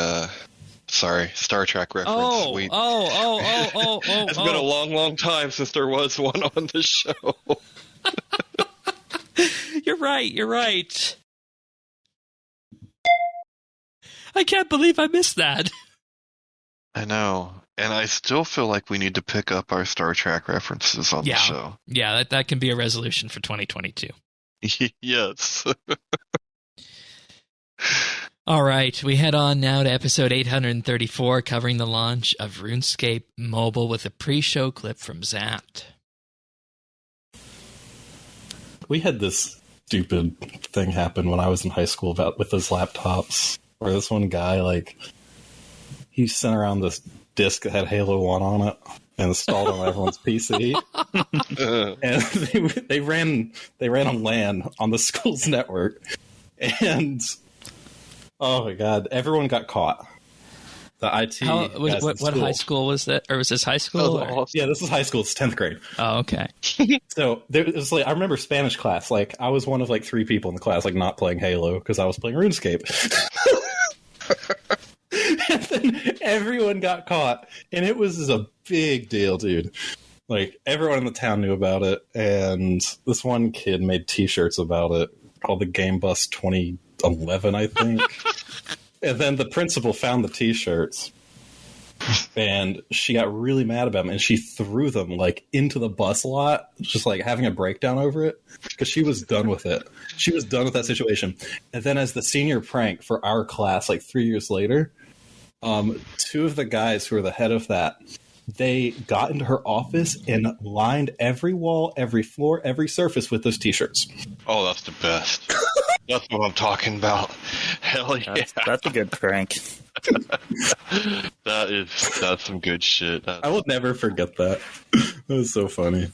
sorry, Star Trek reference. Oh. It's been a long, long time since there was one on the show. You're right. I can't believe I missed that. I know. And I still feel like we need to pick up our Star Trek references on the show. Yeah, that can be a resolution for 2022. Yes. All right, we head on now to episode 834, covering the launch of RuneScape Mobile with a pre-show clip from Zant. We had this stupid thing happen when I was in high school with those laptops, where this one guy, like, he sent around this disc that had Halo 1 on it and installed on everyone's PC. And they ran on LAN on the school's network. And oh my god, everyone got caught. The IT. What high school was that? Or was this high school? Yeah, this is high school. It's 10th grade. Oh, okay. So it was like, I remember Spanish class. Like, I was one of like 3 people in the class, like, not playing Halo because I was playing RuneScape. And then everyone got caught, and it was a big deal, dude. Like, everyone in the town knew about it, and this one kid made T-shirts about it called the Game Bus 2011, I think. And then the principal found the T-shirts, and she got really mad about them, and she threw them, like, into the bus lot, just, like, having a breakdown over it, because she was done with it. She was done with that situation. And then as the senior prank for our class, like, 3 years later, 2 of the guys who were the head of that, they got into her office and lined every wall, every floor, every surface with those T-shirts. Oh, that's the best. That's what I'm talking about. Hell yeah. That's a good prank. That's some good shit. I will never forget that. That was so funny.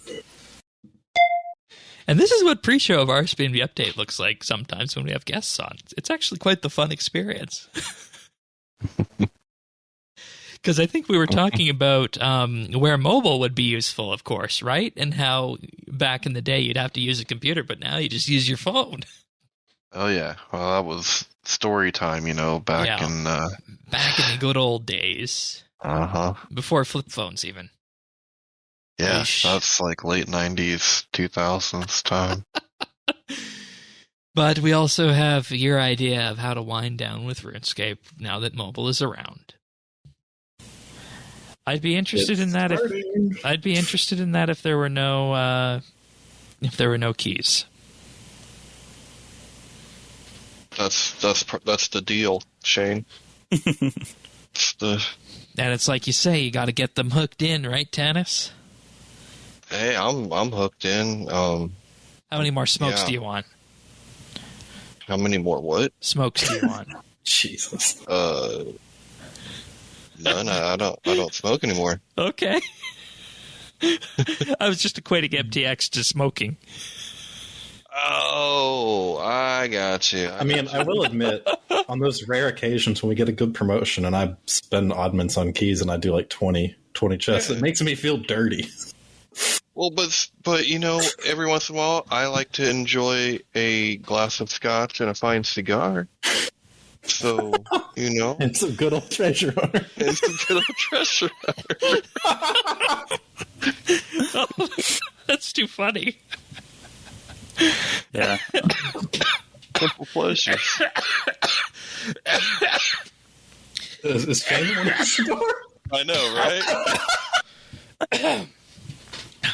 And this is what pre-show of RSBANDB Update looks like sometimes when we have guests on. It's actually quite the fun experience. Because I think we were talking about where mobile would be useful, of course, right? And how back in the day you'd have to use a computer, but now you just use your phone. Oh, yeah. Well, that was story time, back in the good old days. Uh-huh. Before flip phones, even. Yeah, Eesh. That's like late 90s, 2000s time. But we also have your idea of how to wind down with RuneScape now that mobile is around. I'd be interested in that. I'd be interested in that if there were no keys. That's the deal, Shane. And it's like you say, you got to get them hooked in, right, Tanis? Hey, I'm hooked in. How many more smokes do you want? How many more what? Smokes do you want? Jesus. None. I don't smoke anymore. Okay. I was just equating MTX to smoking. Oh, I got you. I mean, I will admit, on those rare occasions when we get a good promotion and I spend odd mints on keys and I do like 20 chests, it makes me feel dirty. Well, but every once in a while, I like to enjoy a glass of scotch and a fine cigar. So, It's a good old treasure hunter. It's a good old treasure hunter. Oh, that's too funny. Yeah. Simple pleasures. Is Shane one of the cigar? I know, right?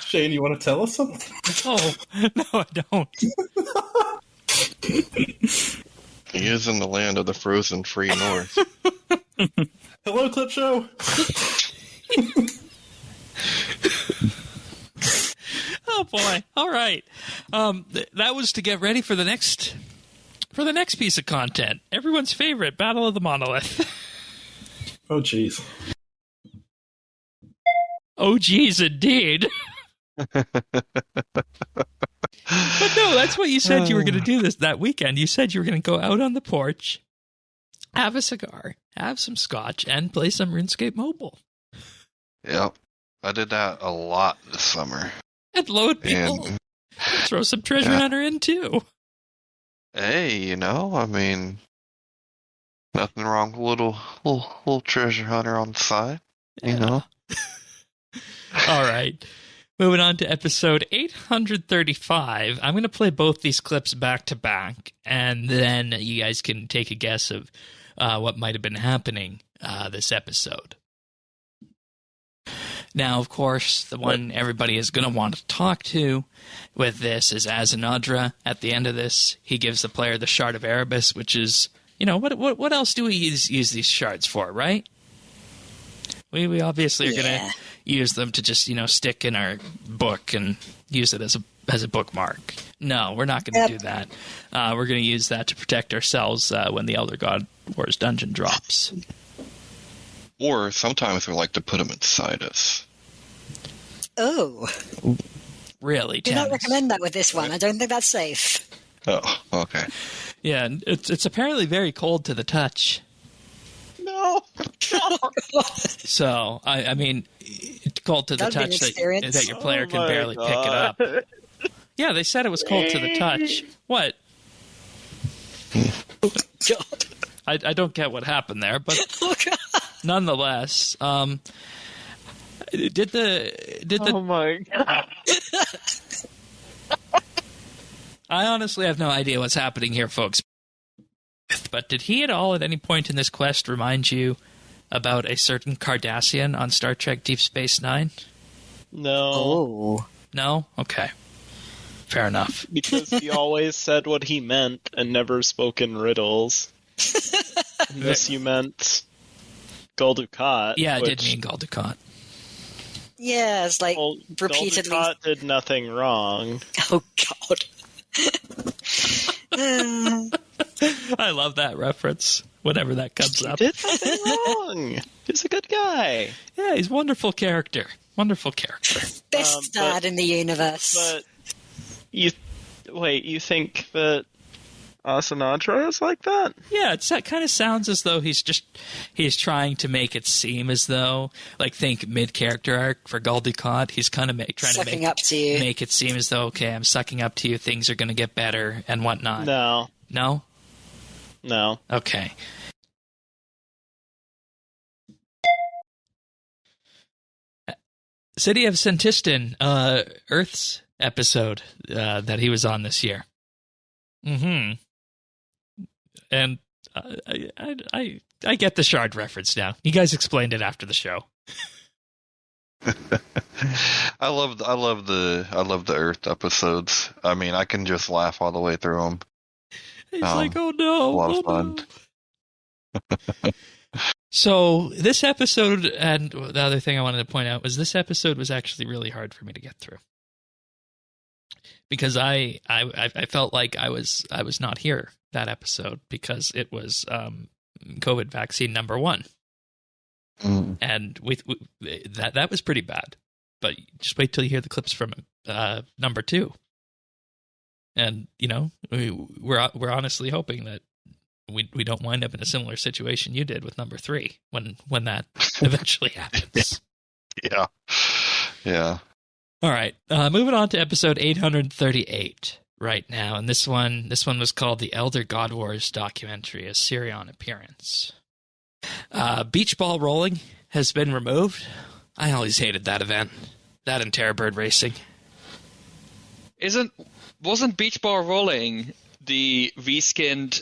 Shane, you want to tell us something? Oh, no, I don't. He is in the land of the frozen free north. Hello, Clip Show. Oh boy! All right, that was to get ready for the next piece of content. Everyone's favorite, Battle of the Monolith. Oh, jeez. Oh, geez, indeed. But no, that's what you said you were going to do that weekend. You said you were going to go out on the porch, have a cigar, have some scotch, and play some RuneScape Mobile. Yep. I did that a lot this summer. And load people. And throw some Treasure Hunter in, too. Hey, I mean, nothing wrong with a little Treasure Hunter on the side, All right. Moving on to episode 835. I'm going to play both these clips back to back, and then you guys can take a guess of what might have been happening this episode. Now, of course, the one everybody is going to want to talk to with this is Azanadra. At the end of this, he gives the player the shard of Erebus, which is, what else do we use these shards for, right? We obviously are going to use them to just, stick in our book and use it as as a bookmark. No, we're not going to do that. We're going to use that to protect ourselves when the Elder God Wars dungeon drops. Or sometimes we like to put them inside us. Oh. Really? Do not recommend that with this one. I don't think that's safe. Oh, okay. Yeah, it's apparently very cold to the touch. No. So, I mean, it's cold to the touch that your player can barely pick it up. Yeah, they said it was cold to the touch. What? God. I don't get what happened there, but nonetheless, did the Oh my God. I honestly have no idea what's happening here, folks. But did he at all at any point in this quest remind you about a certain Cardassian on Star Trek Deep Space Nine? No. Oh. No? Okay. Fair enough. Because he always said what he meant and never spoke in riddles. Unless you meant Gul Dukat. Yeah, I did mean Gul Dukat. Yeah, it's like repeatedly. Gul Dukat did nothing wrong. Oh, God. I love that reference whenever that comes up. He did nothing wrong. He's a good guy. Yeah, he's a wonderful character. Wonderful character. Best dad in the universe. But you think that Asanadra is like that? Yeah, it kind of sounds as though he's trying to make it seem as though, like, think mid-character arc for Gul Dukat. He's kind of trying to make it seem as though, okay, I'm sucking up to you, things are going to get better and whatnot. No. No? No. Okay. City of Sentistan, Earth's episode that he was on this year. Mm-hmm. And I get the Shard reference now. You guys explained it after the show. I love the Earth episodes. I mean, I can just laugh all the way through them. He's like, oh no, a lot of fun. No. So this episode, and the other thing I wanted to point out was this episode was actually really hard for me to get through. Because I felt like I was not here that episode because it was COVID vaccine number 1, and that was pretty bad. But just wait till you hear the clips from number 2, and we're honestly hoping that we don't wind up in a similar situation you did with number 3 when that eventually happens. Yeah. All right, moving on to episode 838 right now, and this one was called "The Elder God Wars Documentary: A Sirion Appearance." Beach ball rolling has been removed. I always hated that event. That and Terrorbird racing. Wasn't beach ball rolling the reskinned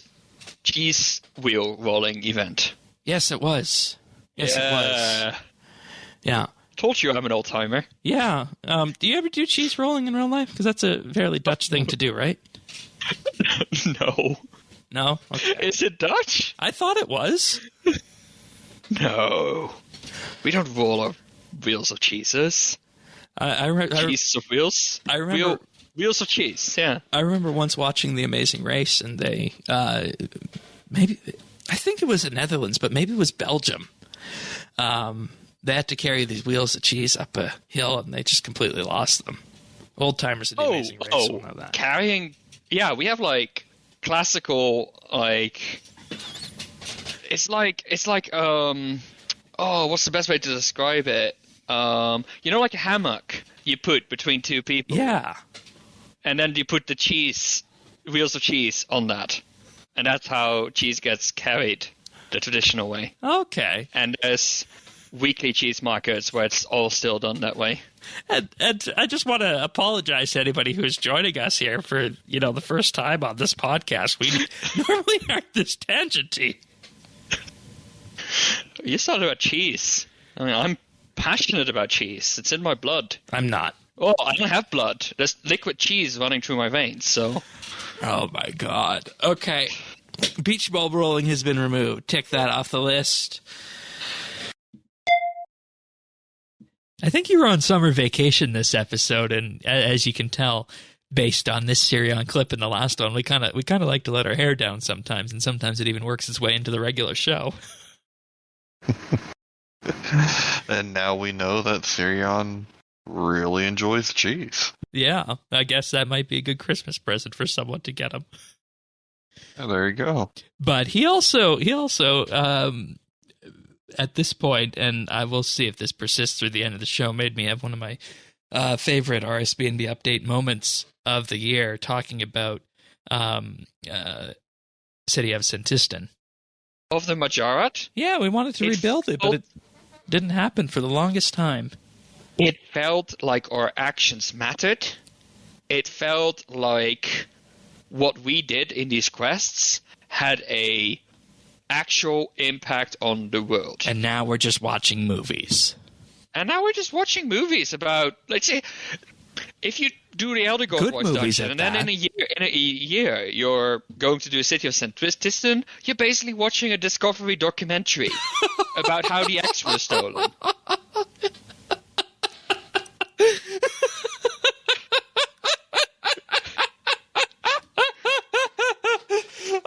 cheese wheel rolling event? Yes, it was. It was. Yeah. Told you I'm an old timer. Yeah. Do you ever do cheese rolling in real life? Because that's a fairly Dutch thing to do, right? No. No? Okay. Is it Dutch? I thought it was. No. We don't roll our wheels of cheeses. Cheese of wheels? I remember... Wheels of cheese, yeah. I remember once watching The Amazing Race, and they... maybe... I think it was the Netherlands, but maybe it was Belgium. They had to carry these wheels of cheese up a hill, and they just completely lost them. Old timers at The Amazing Race will know that. Carrying... Yeah, we have, like, classical, like... It's like, what's the best way to describe it? Like a hammock you put between two people. Yeah. And then you put the wheels of cheese on that. And that's how cheese gets carried the traditional way. Okay. And there's weekly cheese markets where it's all still done that way. And I just want to apologize to anybody who's joining us here for, the first time on this podcast. We normally aren't this tangenty. You started about cheese. I mean, I'm passionate about cheese. It's in my blood. I'm not. Oh, I don't have blood. There's liquid cheese running through my veins, so... Oh, my God. Okay. Beach ball rolling has been removed. Tick that off the list. I think you were on summer vacation this episode, and as you can tell, based on this Sirion clip in the last one. We kind of like to let our hair down sometimes, and sometimes it even works its way into the regular show. And now we know that Sirion really enjoys cheese. Yeah, I guess that might be a good Christmas present for someone to get him. Oh, there you go. But he also at this point, and I will see if this persists through the end of the show, made me have one of my favorite RSBANDB update moments of the year, talking about City of Santistan. Of the Majorat? Yeah, we wanted to rebuild it, but it didn't happen for the longest time. It felt like our actions mattered. It felt like what we did in these quests had a actual impact on the world. And now we're just watching movies. About, let's say, if you do the Elder Gold Wars dungeon, and then in a year you're going to do a City of Santistan, you're basically watching a Discovery documentary about how the X was stolen.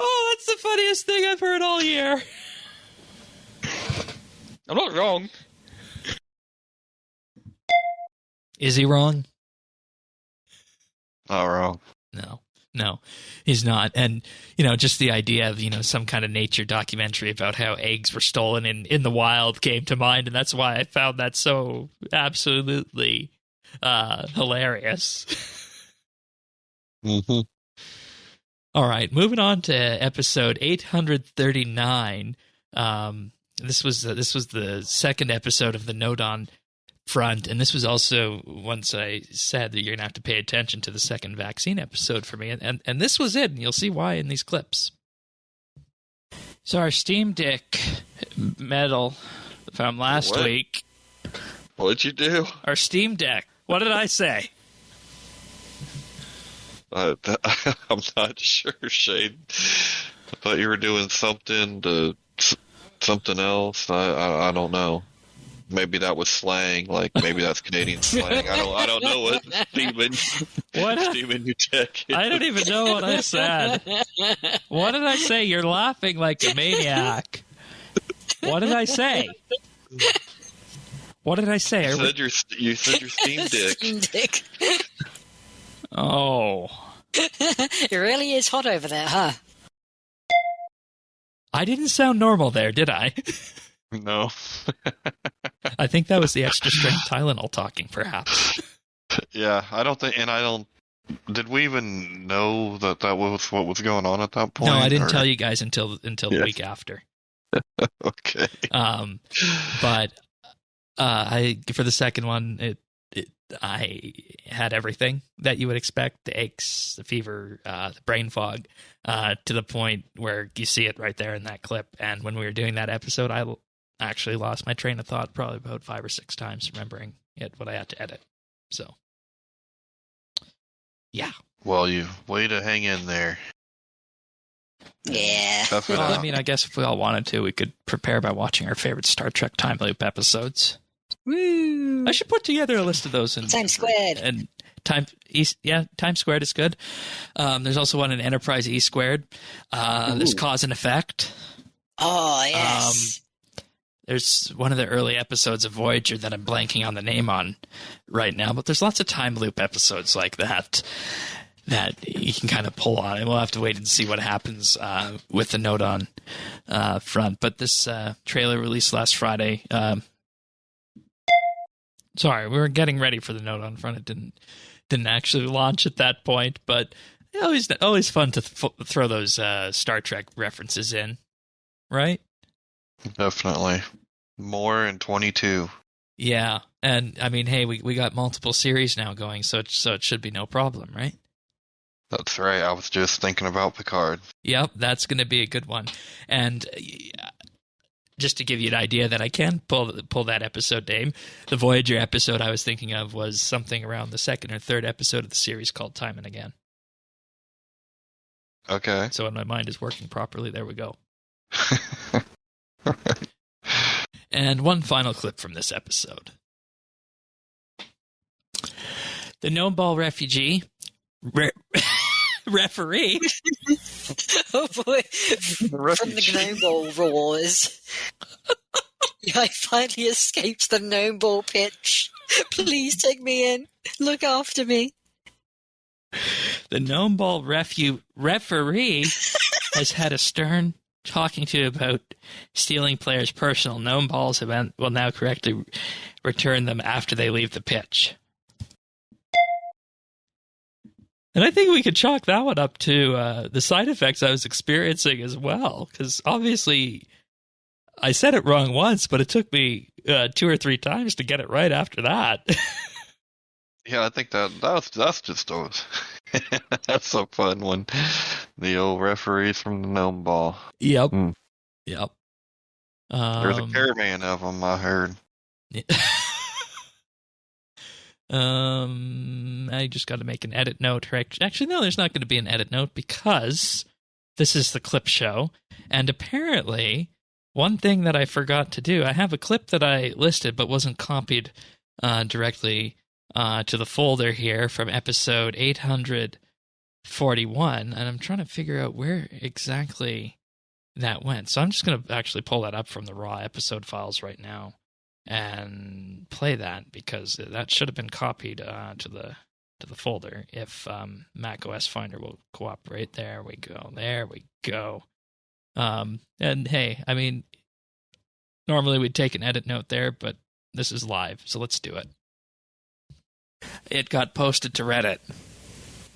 Oh, that's the funniest thing I've heard all year. I'm not wrong. Is he wrong? Not wrong. No, he's not. And, just the idea of, some kind of nature documentary about how eggs were stolen in the wild came to mind, and that's why I found that so absolutely hilarious. Mm-hmm. All right, moving on to episode 839. This was the second episode of the Nodon front, and this was also once I said that you're going to have to pay attention to the second vaccine episode for me, and this was it, and you'll see why in these clips. So our Steam Deck medal from last week. What'd you do? Our Steam Deck. What did I say? I'm not sure, Shane. I thought you were doing something else. I don't know. Maybe that was slang. Like maybe that's Canadian slang. I don't know what Steven you check. I don't even know what I said. What did I say? You're laughing like a maniac. What did I say? What did I say? You said your Steam Deck. Steam Deck. Oh. It really is hot over there, huh? I didn't sound normal there, did I? No. I think that was the extra strength Tylenol talking, perhaps. Yeah, did we even know that was what was going on at that point? No, I didn't tell you guys until the week after. Okay. But for the second one, I had everything that you would expect: the aches, the fever, the brain fog, to the point where you see it right there in that clip. And when we were doing that episode, I actually lost my train of thought probably about 5 or 6 times, remembering what I had to edit. So, yeah. Well, you way to hang in there. Yeah. Well, I mean, I guess if we all wanted to, we could prepare by watching our favorite Star Trek time loop episodes. Woo! I should put together a list of those. Times Squared. And Times Squared is good. There's also one in Enterprise E Squared. There's Cause and Effect. Oh, yes. There's one of the early episodes of Voyager that I'm blanking on the name on right now, but there's lots of time loop episodes like that you can kind of pull on, and we'll have to wait and see what happens with the Nodon front. But this trailer released last Friday. Sorry, we were getting ready for the Nodon front. It didn't actually launch at that point, but always fun to throw those Star Trek references in, right? Definitely. More in 22. Yeah, and I mean, hey, we got multiple series now going, so it should be no problem, right? That's right. I was just thinking about Picard. Yep, that's going to be a good one. And just to give you an idea that I can pull that episode name, the Voyager episode I was thinking of was something around the second or third episode of the series called Time and Again. Okay. So when my mind is working properly, there we go. All right. And one final clip from this episode. The Gnome Ball refugee referee. Oh boy! From the Gnome Ball roars, I finally escaped the Gnome Ball pitch. Please take me in. Look after me. The Gnome Ball referee has had a stern talking to about stealing players' personal gnome balls and will now correctly return them after they leave the pitch. And I think we could chalk that one up to the side effects I was experiencing as well, because obviously I said it wrong once, but it took me 2 or 3 times to get it right after that. Yeah, I think that's just those. That's a fun one. The old referees from the Gnome Ball. Yep. Yep. There's a caravan of them, I heard. I just got to make an edit note. Actually, no, there's not going to be an edit note because this is the clip show. And apparently, one thing that I forgot to do, I have a clip that I listed but wasn't copied directly to the folder here from episode 841, and I'm trying to figure out where exactly that went. So I'm just going to actually pull that up from the raw episode files right now and play that, because that should have been copied to the folder if Mac OS Finder will cooperate. There we go. And hey, I mean, normally we'd take an edit note there, but this is live, so let's do it. It got posted to Reddit.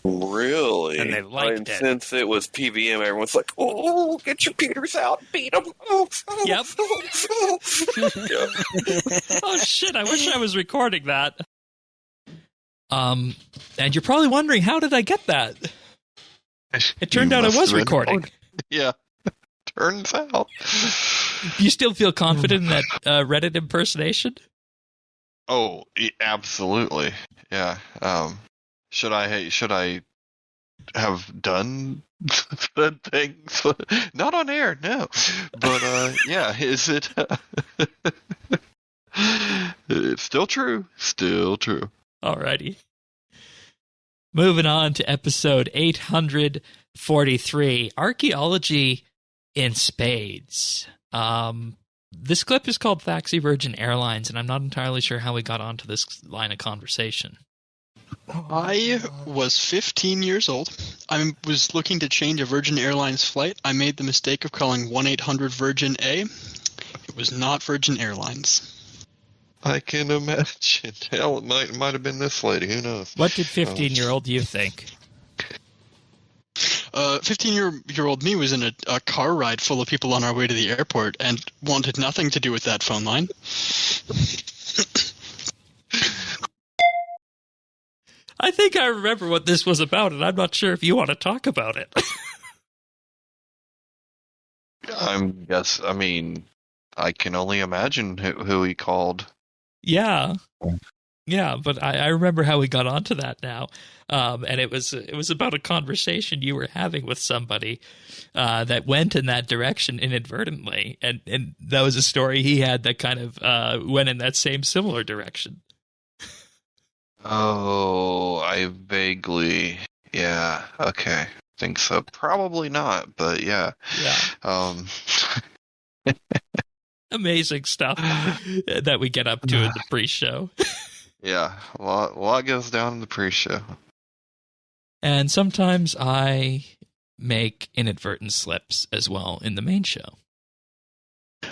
Really? And they liked it. Since it was PVM, everyone's like, "Oh, get your Peters out, beat them!" Yep. Oh shit! I wish I was recording that. And you're probably wondering, how did I get that? It turned out I was recording. Yeah. Turns out. Do you still feel confident in that Reddit impersonation? Oh, absolutely. Yeah. Should I have done the things? Not on air, no. But yeah, is it? It's still true. Still true. Alrighty. Moving on to episode 843, Archaeology in Spades. This clip is called Thaxi Virgin Airlines, and I'm not entirely sure how we got onto this line of conversation. I was 15 years old. I was looking to change a Virgin Airlines flight. I made the mistake of calling 1-800-VIRGIN-A. It was not Virgin Airlines. I can imagine. Hell, it might have been this lady. Who knows? What did 15-year-old you think? 15-year-old me was in a car ride full of people on our way to the airport and wanted nothing to do with that phone line. I think I remember what this was about, and I'm not sure if you want to talk about it. I mean, I can only imagine who he called. Yeah. Yeah, but I remember how we got onto that now. And it was about a conversation you were having with somebody that went in that direction inadvertently. And that was a story he had that kind of went in that same similar direction. Oh, I vaguely... Yeah, okay. Think so. Probably not, but yeah. Yeah. Amazing stuff that we get up to in the pre-show. Yeah, a lot goes down in the pre-show. And sometimes I make inadvertent slips as well in the main show.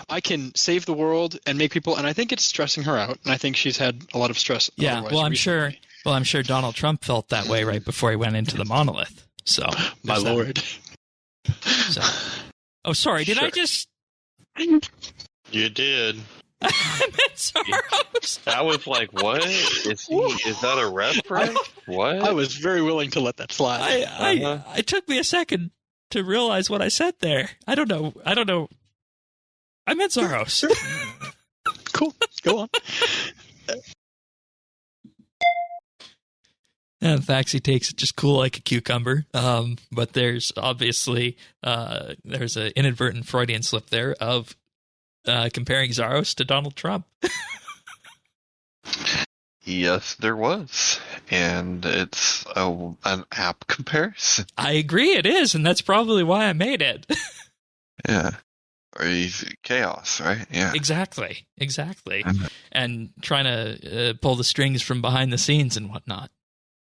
I can save the world and make people, and I think it's stressing her out, and I think she's had a lot of stress. Yeah, well, I'm sure Donald Trump felt that way right before he went into the monolith. So, my lord. So. Oh, sorry, did I just... You did. I meant Soros. That was like, what? Is that a reference? What? I was very willing to let that slide. It took me a second to realize what I said there. I don't know. I meant Soros. Cool. Go on. And Thaxi takes it just cool like a cucumber. But there's obviously there's an inadvertent Freudian slip there of comparing Zaros to Donald Trump. Yes, there was. and it's an app comparison. I agree, it is, and that's probably why I made it. Yeah. Or chaos, right? Yeah. Exactly. And trying to pull the strings from behind the scenes and whatnot.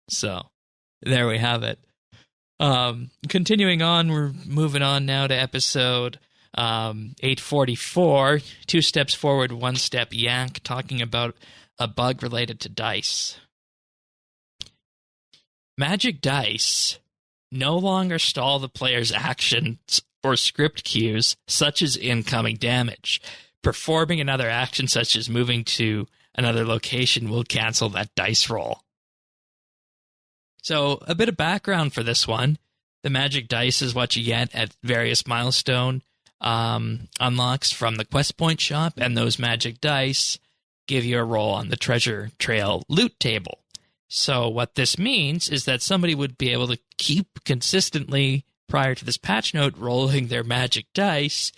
So, there we have it. Continuing on, we're moving on now to episode 844, 2 steps forward, 1 step yank, talking about a bug related to dice. Magic dice no longer stall the player's actions or script cues, such as incoming damage. Performing another action, such as moving to another location, will cancel that dice roll. So, a bit of background for this one. The magic dice is what you get at various milestone unlocks from the quest point shop, and those magic dice give you a roll on the treasure trail loot table. So what this means is that somebody would be able to keep consistently, prior to this patch note, rolling their magic dice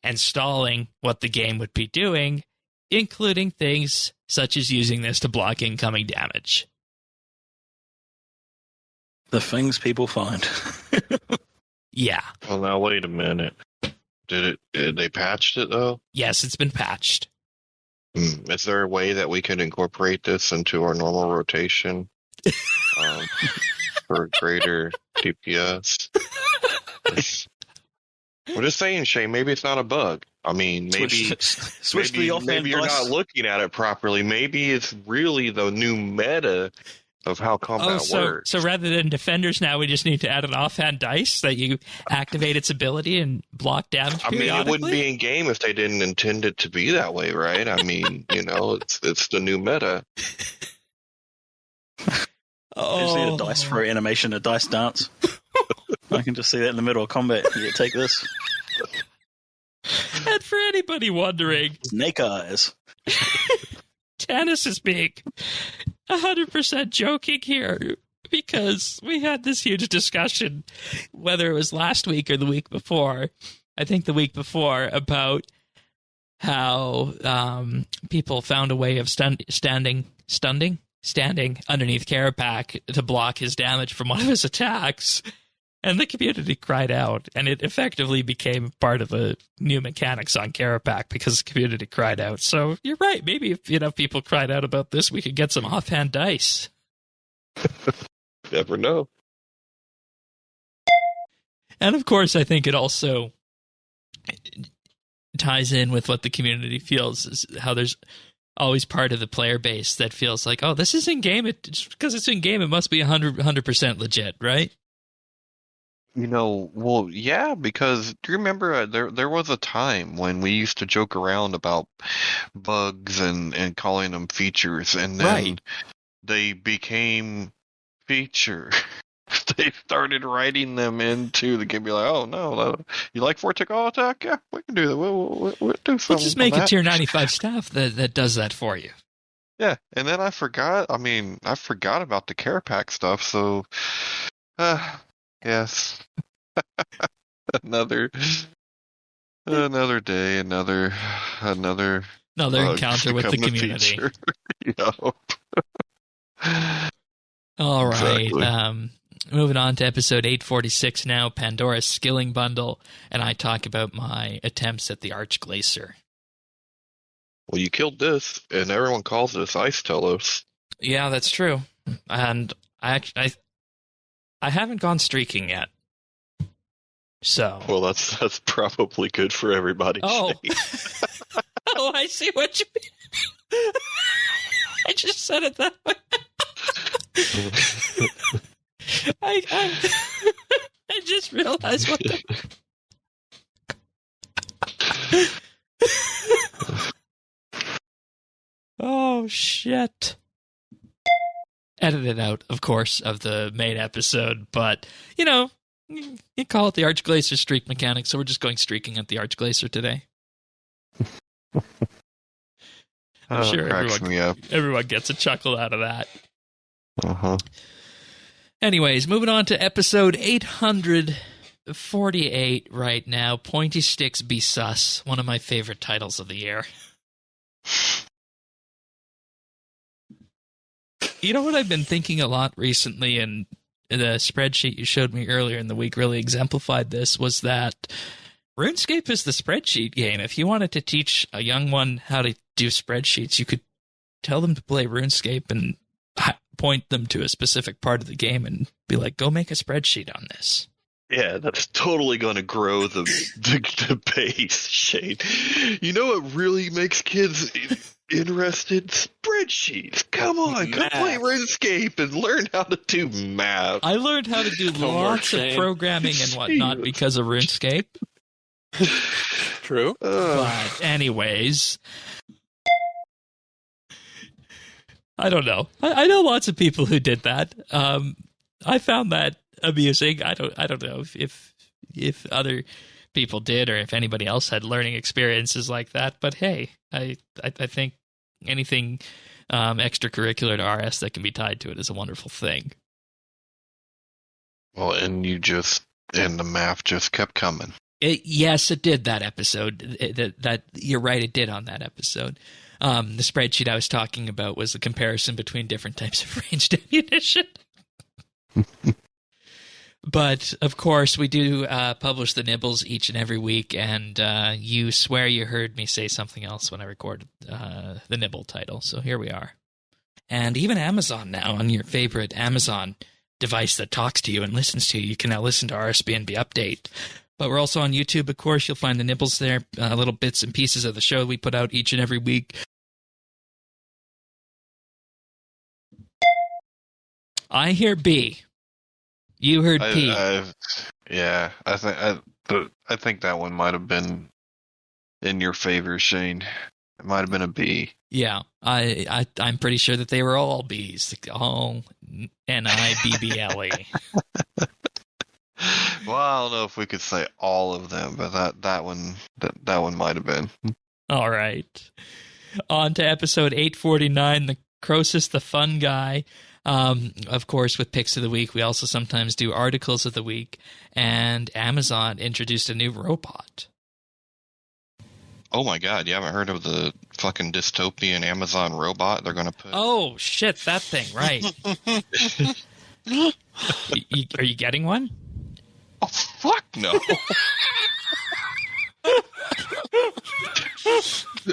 and stalling what the game would be doing, including things such as using this to block incoming damage. The things people find. Yeah. Well, now wait a minute. Did they patched it though? Yes, it's been patched. Is there a way that we could incorporate this into our normal rotation for greater DPS? I'm just saying, Shane. Maybe it's not a bug. I mean, maybe you're not looking at it properly. Maybe it's really the new meta of how combat works. So rather than defenders now, we just need to add an offhand dice that you activate its ability and block damage periodically? I mean, it wouldn't be in game if they didn't intend it to be that way, right? I mean, it's the new meta. I just need a dice for animation, a dice dance. I can just see that in the middle of combat. You take this. And for anybody wondering, snake eyes. Tannis is being 100% joking here, because we had this huge discussion, whether it was last week or the week before. I think the week before, about how people found a way of standing underneath Carapac to block his damage from one of his attacks. And the community cried out, and it effectively became part of the new mechanics on Carapac because the community cried out. So you're right. Maybe if people cried out about this, we could get some offhand dice. Never know. And of course, I think it also ties in with what the community feels, is how there's always part of the player base that feels like, oh, this is in game. Because it's in game, it must be 100% legit, right? Well, yeah, because do you remember there was a time when we used to joke around about bugs and calling them features, and then they became feature. They started writing them into the game. Be like, oh no, you like Vortical attack? Yeah, we can do that. We'll do something. We'll just make a tier 95 staff that does that for you. Yeah, and then I forgot about the Carapac stuff. So, yes, another day, another encounter with the community. Yep. All right. Exactly. Moving on to episode 846 now, Pandora's Skilling Bundle, and I talk about my attempts at the Archglacier. Well, you killed this, and everyone calls this Ice Telos. Yeah, that's true. And I haven't gone streaking yet. So. Well, that's probably good for everybody. Oh. Oh, I see what you mean. I just said it that way. I just realized what Oh, shit. Edited out, of course, of the main episode, but, you call it the Archglacier streak mechanic, so we're just going streaking at the Archglacier today. I'm sure everyone gets a chuckle out of that. Uh-huh. Anyways, moving on to episode 848 right now. Pointy Sticks Be Sus, one of my favorite titles of the year. You know what I've been thinking a lot recently, and the spreadsheet you showed me earlier in the week really exemplified this, was that RuneScape is the spreadsheet game. If you wanted to teach a young one how to do spreadsheets, you could tell them to play RuneScape and point them to a specific part of the game and be like, go make a spreadsheet on this. Yeah, that's totally going to grow the base, Shane. You know what really makes kids interested? Spreadsheets. Come on, come play RuneScape and learn how to do math. I learned how to do lots of programming and whatnot because of RuneScape. True. But anyways, I don't know. I know lots of people who did that. I found that amusing. I don't know if other people did or if anybody else had learning experiences like that. But hey, I think anything extracurricular to RS that can be tied to it is a wonderful thing. Well, and the math just kept coming. Yes, it did that episode. That you're right, it did on that episode. The spreadsheet I was talking about was the comparison between different types of ranged ammunition. But, of course, we do publish the nibbles each and every week, and you swear you heard me say something else when I recorded the nibble title, so here we are. And even Amazon now, on your favorite Amazon device that talks to you and listens to you, you can now listen to RSBANDBUpdate. But we're also on YouTube, of course. You'll find the nibbles there, little bits and pieces of the show we put out each and every week. I hear B. You heard P. I think that one might have been in your favor, Shane. It might have been a B. Yeah, I'm pretty sure that they were all B's. All N-I-B-B-L-E. Well, I don't know if we could say all of them, but that one might have been. All right. On to episode 849, the Croesus the Fun Guy. Of course, with picks of the week, we also sometimes do articles of the week, and Amazon introduced a new robot. Oh my god, you haven't heard of the fucking dystopian Amazon robot they're going to put? Oh, shit, that thing, right. Are you getting one? Oh, fuck no.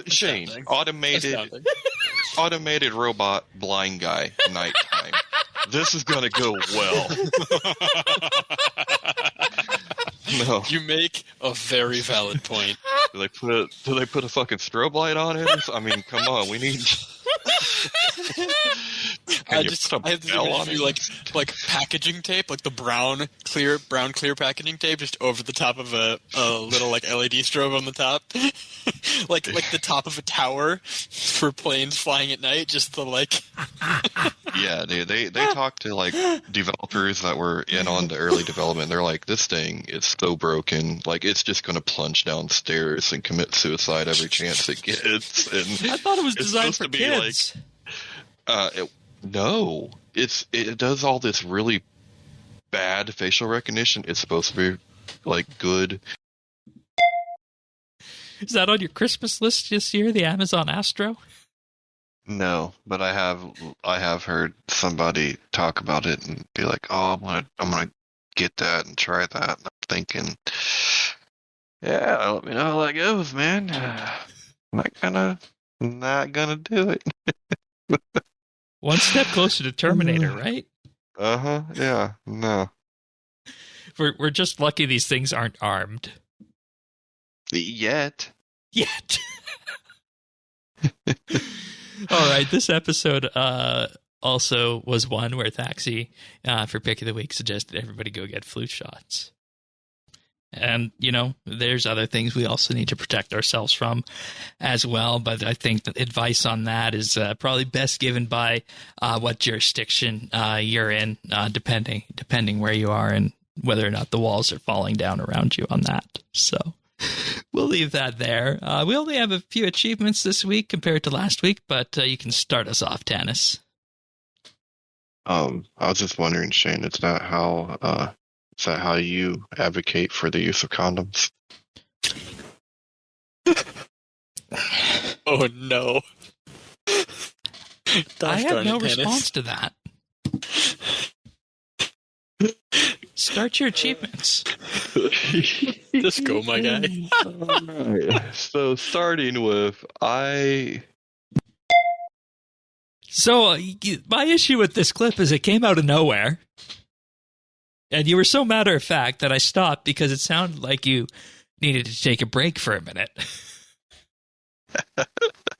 Shane, automated robot blind guy, nighttime. This is going to go well. No. You make a very valid point. Do they put a fucking strobe light on it? I mean, come on, we need. I have this image of like packaging tape, like the brown clear packaging tape, just over the top of a little like LED strobe on the top, like the top of a tower for planes flying at night. Just the like. Yeah, they talked to like developers that were in on the early development. They're like, this thing is so broken, like it's just going to plunge downstairs and commit suicide every chance it gets. And I thought it was designed for kids. No, it does all this really bad facial recognition. It's supposed to be like good. Is that on your Christmas list this year, the Amazon Astro? No, but I have heard somebody talk about it and be like, "Oh, I'm gonna get that and try that." And I'm thinking, yeah, let me know how that goes, man. Not gonna do it. One step closer to Terminator, right? Yeah. No. We're just lucky these things aren't armed. Yet. All right, this episode also was one where Thaxi, for Pick of the Week, suggested everybody go get flu shots. And, there's other things we also need to protect ourselves from as well, but I think that advice on that is probably best given by what jurisdiction you're in, depending where you are and whether or not the walls are falling down around you on that. So we'll leave that there. We only have a few achievements this week compared to last week, but you can start us off, Tanis. I was just wondering, Shane, is that how you advocate for the use of condoms? Oh no. I have no response to that. Start your achievements. Just go, my guy. Alright, so starting with So my issue with this clip is it came out of nowhere, and you were so matter of fact that I stopped because it sounded like you needed to take a break for a minute.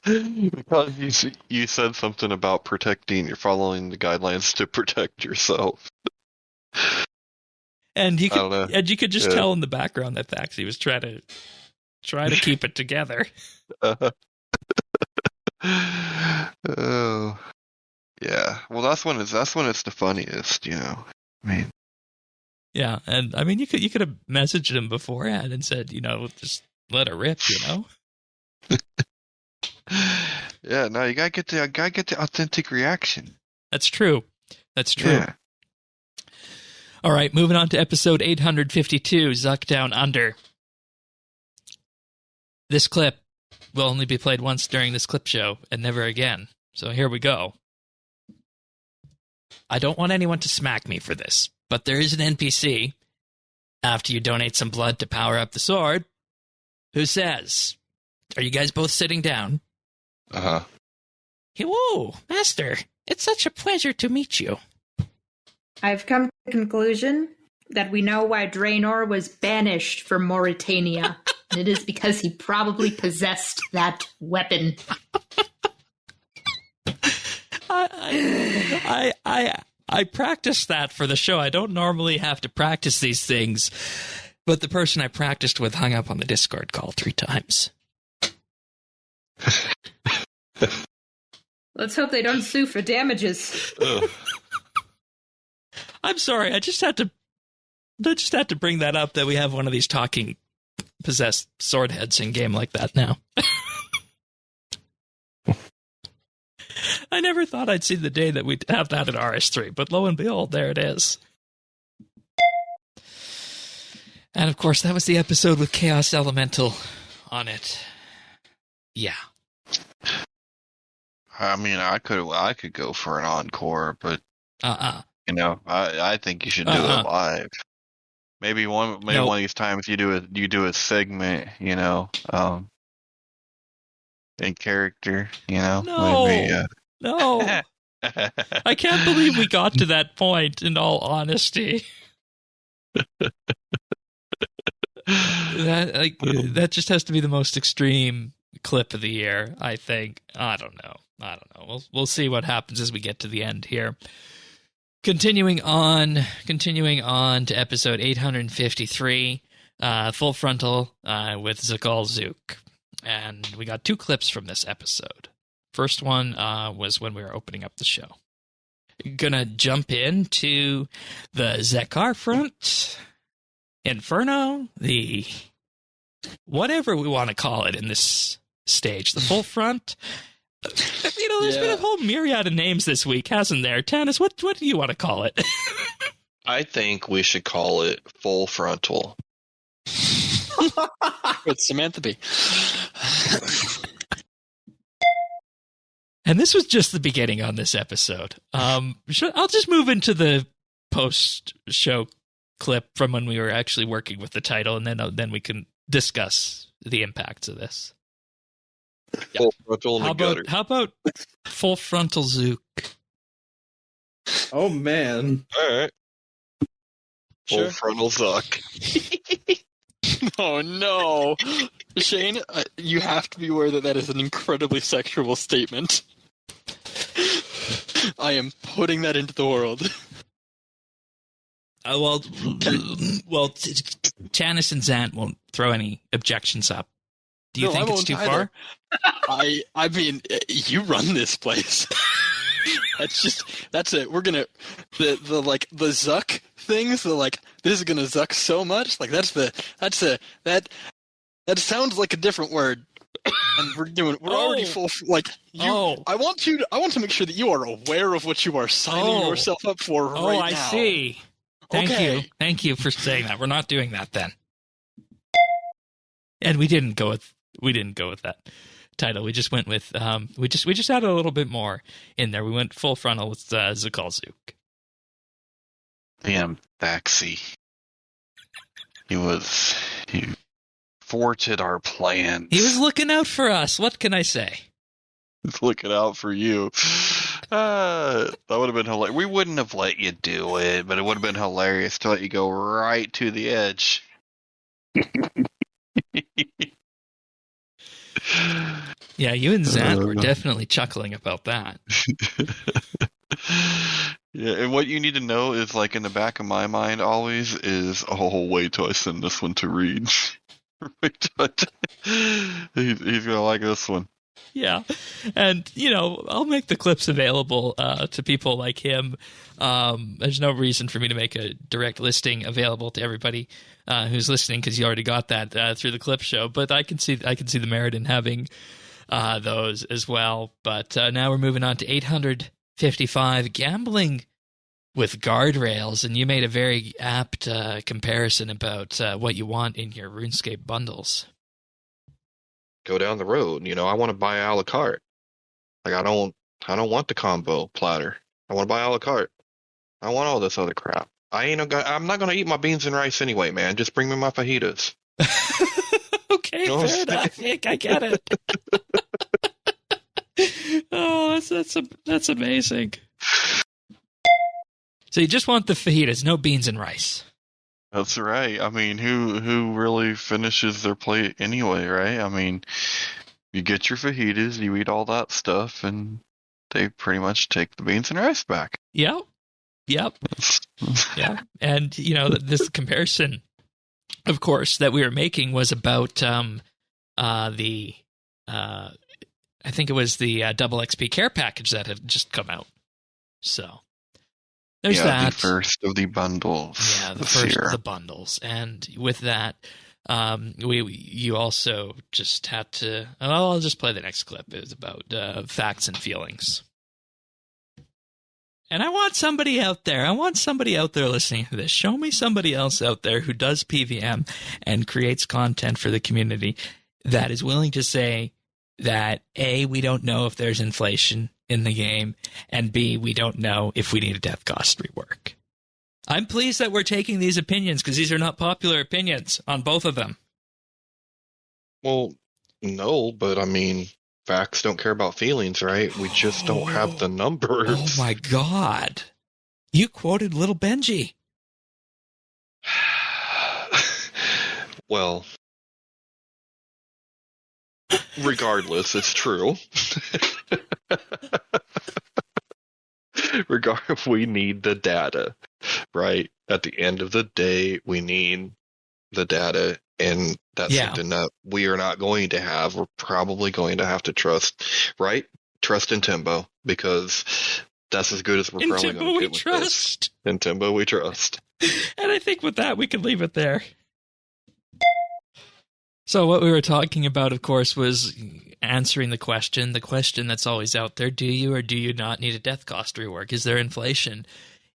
because you said something about you're following the guidelines to protect yourself. And you could just tell in the background that Thaxi was trying to keep it together. Oh, yeah. Well, that's when it's the funniest, you know. I mean, yeah, and I mean, you could have messaged him beforehand and said, you know, just let it rip, you know. Yeah, no, you gotta get the authentic reaction. That's true. Yeah. All right, moving on to episode 852, Zuck Down Under. This clip will only be played once during this clip show and never again. So here we go. I don't want anyone to smack me for this, but there is an NPC, after you donate some blood to power up the sword, who says, "Are you guys both sitting down?" Uh-huh. Whoa, Master, it's such a pleasure to meet you. I've come to the conclusion that we know why Draenor was banished from Mauritania. And it is because he probably possessed that weapon. I practiced that for the show. I don't normally have to practice these things, but the person I practiced with hung up on the Discord call 3 times. Let's hope they don't sue for damages. I'm sorry. I just had to bring that up, that we have one of these talking possessed sword heads in game like that now. I never thought I'd see the day that we'd have that at RS3, but lo and behold, there it is. And of course, that was the episode with Chaos Elemental on it. Yeah. I mean, I could go for an encore, but you know, I think you should do it live. Maybe one of these times you do a segment, you know, in character, you know. No, maybe, no. I can't believe we got to that point. In all honesty, that just has to be the most extreme clip of the year, I think. I don't know. We'll see what happens as we get to the end here. Continuing on to episode 853, Full Frontal with Zakal Zook. And we got 2 clips from this episode. First one was when we were opening up the show. Gonna jump into the Zekar front, Inferno, the whatever we want to call it in this stage, the full front. You know, there's been a whole myriad of names this week, hasn't there? Tannis, what do you want to call it? I think we should call it Full Frontal. With Samantha B. And this was just the beginning on this episode. I'll just move into the post-show clip from when we were actually working with the title, and then we can discuss the impacts of this. Full Frontal in the gutter. How about Full Frontal Zook? Oh, man. All right. Full Frontal Zuck. Oh, no. Shane, you have to be aware that is an incredibly sexual statement. I am putting that into the world. Tannis and Zant won't throw any objections up. Do you think it's too far? I mean, you run this place. That's it. We're gonna the Zuck things. This is gonna Zuck so much. Like that sounds like a different word. And we're already full. I want to make sure that you are aware of what you are signing yourself up for right now. Oh, I see. Thank you for saying that. We're not doing that then. And we didn't go with that. title. We just went with we just added a little bit more in there. We went full frontal with Zakalzook. Damn, Thaxi. He thwarted our plans. He was looking out for us. What can I say? He's looking out for you. That would have been hilarious. We wouldn't have let you do it, but it would have been hilarious to let you go right to the edge. Yeah, you and Zant were definitely chuckling about that. Yeah, and what you need to know is, like, in the back of my mind always is, oh, wait till I send this one to Reed. He's gonna like this one. Yeah, and, I'll make the clips available to people like him. There's no reason for me to make a direct listing available to everybody who's listening, because you already got that through the clip show. But I can see the merit in having those as well. But now we're moving on to 855, Gambling with Guardrails, and you made a very apt comparison about what you want in your RuneScape bundles. Go down the road. I want to buy a la carte. Like, I don't want the combo platter. I want to buy a la carte. I want all this other crap. I'm not gonna eat my beans and rice anyway, man. Just bring me my fajitas. Okay, fair enough, Nick. I get it. Oh, that's amazing. So you just want the fajitas, no beans and rice. That's right. I mean, who really finishes their plate anyway, right? I mean, you get your fajitas, you eat all that stuff, and they pretty much take the beans and rice back. Yep. Yeah. And, this comparison, of course, that we were making was about I think it was the double XP care package that had just come out. So there's that. The first of the bundles. Yeah, the first of the bundles. And with that, you also just had to... Well, I'll just play the next clip. It was about facts and feelings. And I want somebody out there listening to this. Show me somebody else out there who does PVM and creates content for the community that is willing to say that, A, we don't know if there's inflation in the game, and B, we don't know if we need a death cost rework. I'm pleased that we're taking these opinions, because these are not popular opinions on both of them. Well, no, but I mean, facts don't care about feelings, right? We just don't have the numbers. Oh my God. You quoted Little Benji. Well, regardless, it's true. We need the data, right? At the end of the day, we need the data, and that's something that we are not going to have. We're probably going to have to trust, right? Trust in Timbo, because that's as good as we're probably going to get with this. In Timbo we trust. And I think with that, we can leave it there. So what we were talking about, of course, was answering the question that's always out there: do you or do you not need a death cost rework? Is there inflation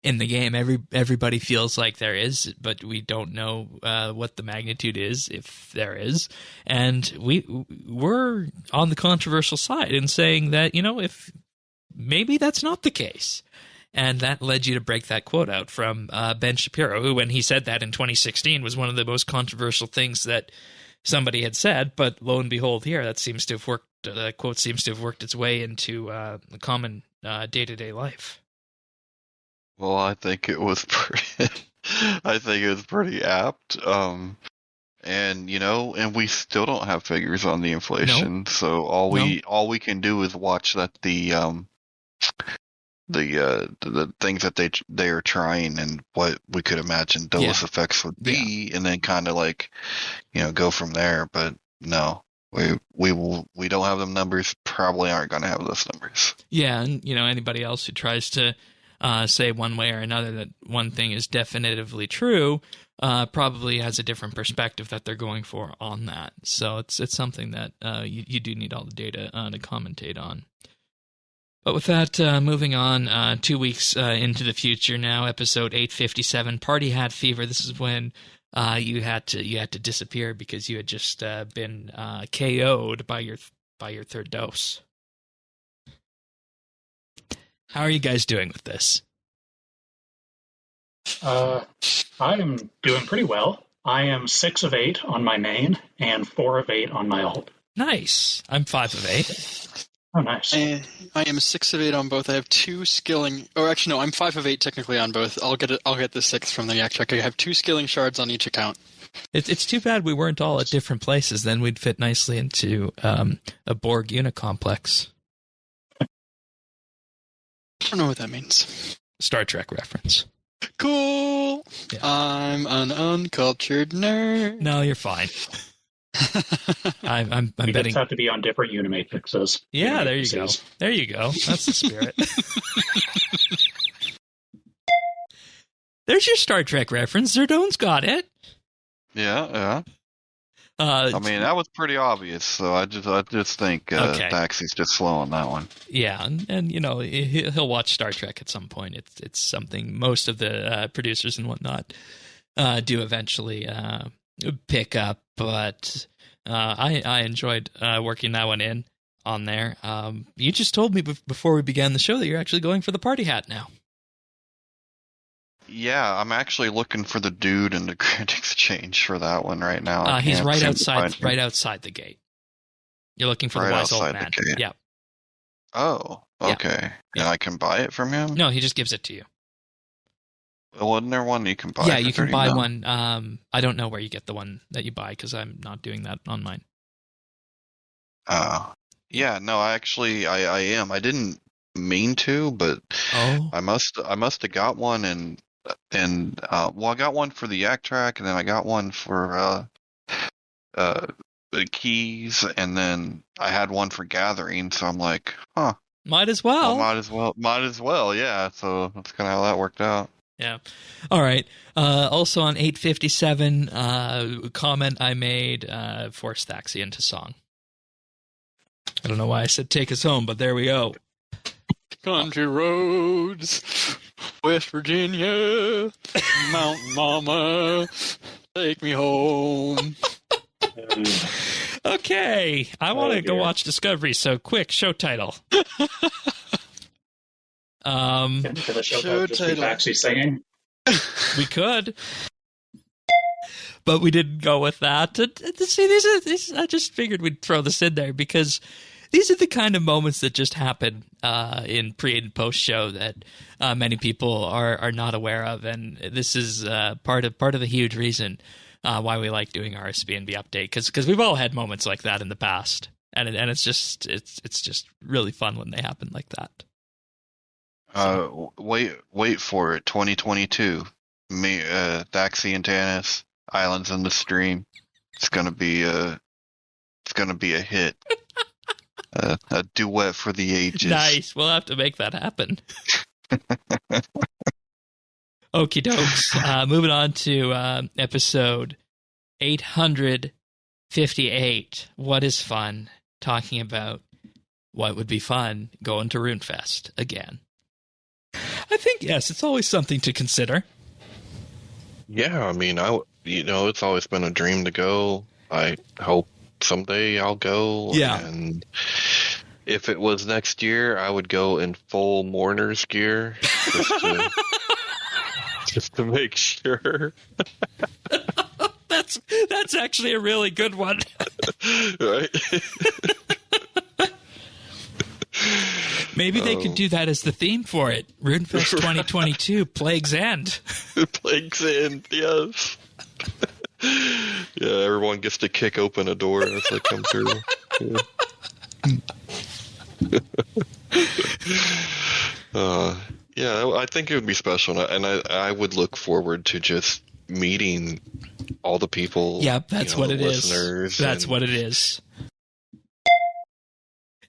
in the game? Everybody feels like there is, but we don't know what the magnitude is, if there is. And we're on the controversial side in saying that, if maybe that's not the case. And that led you to break that quote out from Ben Shapiro, who, when he said that in 2016, was one of the most controversial things that somebody had said. But lo and behold, here, that seems to have worked. The quote seems to have worked its way into the common day-to-day life. Well, I think it was pretty apt. And we still don't have figures on the inflation. Nope. So all we can do is watch that the things that they are trying and what we could imagine those effects would be, and then kind of go from there. But no, we don't have them numbers. Probably aren't going to have those numbers. Yeah, and anybody else who tries to say one way or another that one thing is definitively true probably has a different perspective that they're going for on that. So it's something that you do need all the data to commentate on. But with that, moving on, 2 weeks into the future now, episode 857, Party Hat Fever. This is when you had to disappear because you had just been KO'd by by your third dose. How are you guys doing with this? I am doing pretty well. I am 6 of 8 on my main and 4 of 8 on my ult. Nice. I'm 5 of 8. Oh, nice. I am 6 of 8 on both. I have 2 skilling. Or actually, no, I'm 5 of 8 technically on both. I'll get the 6th from the yak check. I have 2 skilling shards on each account. It's too bad we weren't all at different places. Then we'd fit nicely into a Borg unit complex. I don't know what that means. Star Trek reference. Cool. Yeah. I'm an uncultured nerd. No, you're fine. I'm we betting. just have to be on different unimatrixes. Yeah, there you go. There you go. That's the spirit. There's your Star Trek reference. Zerdone's got it. Yeah. I mean, that was pretty obvious. So I just think Taxi's just slow on that one. Yeah, and you know he'll watch Star Trek at some point. It's something most of the producers and whatnot do eventually pick up. But I enjoyed working that one in on there. You just told me before we began the show that you're actually going for the party hat now. Yeah, I'm actually looking for the dude in the Grand Exchange for that one right now. He's right outside the gate. You're looking for the wise old man. Yeah. Oh, okay. Yeah. And I can buy it from him? No, he just gives it to you. Wasn't there one you can buy? Yeah, you can buy one. I don't know where you get the one that you buy because I'm not doing that on mine. Yeah, no, I am. I didn't mean to, but I must have got one and I got one for the yak track, and then I got one for the keys, and then I had one for gathering. So I'm like, might as well. Might as well. Yeah. So that's kind of how that worked out. Yeah. All right. Also on 857, comment I made forced Thaxi into song. I don't know why I said take us home, but there we go. Country roads, West Virginia, Mountain Mama, take me home. Okay, I want to go watch Discovery, so quick, show title. Can the show just be Taxi singing? We could. But we didn't go with that. See, I just figured we'd throw this in there because these are the kind of moments that just happen in pre and post show that many people are not aware of, and this is part of the huge reason why we like doing RSBANDB update because we've all had moments like that in the past, and it's just really fun when they happen like that. Wait for it. 2022. Thaxi and Tanis, Islands in the Stream. It's gonna be a hit. A duet for the ages. Nice. We'll have to make that happen. Okie dokes. Moving on to episode 858. What is fun? Talking about what would be fun going to RuneFest again. I think, yes, it's always something to consider. Yeah, I mean, it's always been a dream to go. I hope someday I'll go. Yeah. And if it was next year, I would go in full mourner's gear just to make sure. That's actually a really good one. Right? Maybe they could do that as the theme for it. RuneFest 2022, Plague's End. Plague's End, yes. Yeah, everyone gets to kick open a door as they come through. Yeah. I think it would be special, and I would look forward to just meeting all the people. Yep, that's what it is. That's what it is.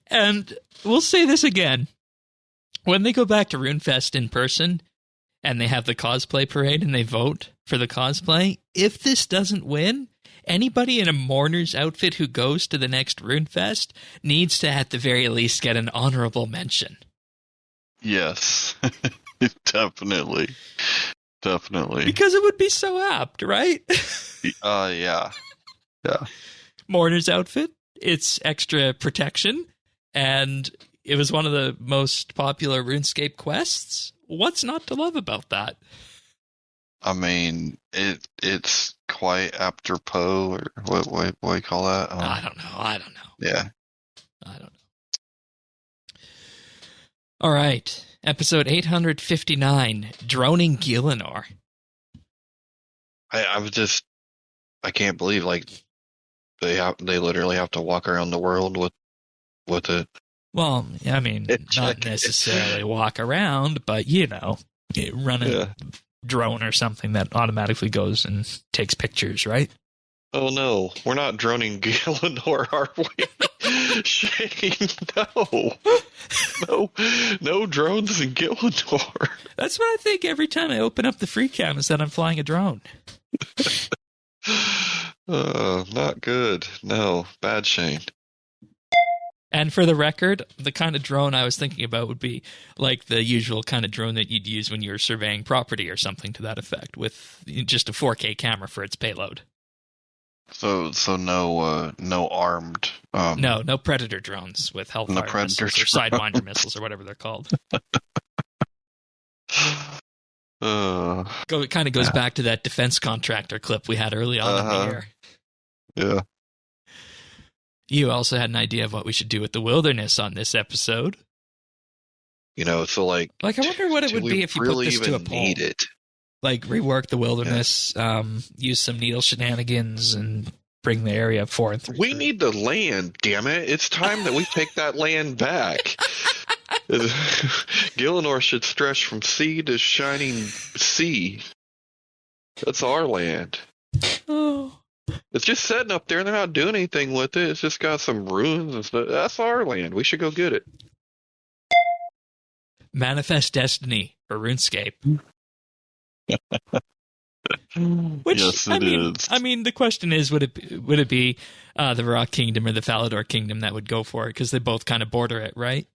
And we'll say this again. When they go back to RuneFest in person, and they have the cosplay parade, and they vote for the cosplay, if this doesn't win, anybody in a mourner's outfit who goes to the next RuneFest needs to, at the very least, get an honorable mention. Yes, definitely. Because it would be so apt, right? Yeah. Mourner's outfit, it's extra protection, and it was one of the most popular RuneScape quests. What's not to love about that? I mean, it's quite apropos, or what do you call that? I don't know. Yeah. I don't know. All right. Episode 859, Droning Gielinor. I can't believe, like, they literally have to walk around the world with it. Well, I mean, not necessarily walk around, but, run a drone or something that automatically goes and takes pictures, right? Oh no, we're not droning Gielinor, are we? Shane, no drones in Gielinor. That's what I think every time I open up the free cam, is that I'm flying a drone. Not good. No, bad Shane. And for the record, the kind of drone I was thinking about would be like the usual kind of drone that you'd use when you're surveying property or something to that effect, with just a 4K camera for its payload. So no armed. No Predator drones with Hellfire missiles or Sidewinder missiles or whatever they're called. It kind of goes back to that defense contractor clip we had early on in the year. Yeah. You also had an idea of what we should do with the wilderness on this episode. So like I wonder what it would be if you really put this to a poll. Need it? Like rework the wilderness, use some needle shenanigans, and bring the area up 4 and 3. We need the land, damn it! It's time that we take that land back. Gielinor should stretch from sea to shining sea. That's our land. Oh. It's just sitting up there, and they're not doing anything with it. It's just got some ruins and stuff. That's our land. We should go get it. Manifest Destiny for RuneScape. Which, yes, it is. I mean, the question is, would it be the Rock Kingdom or the Falador Kingdom that would go for it? Because they both kind of border it, right?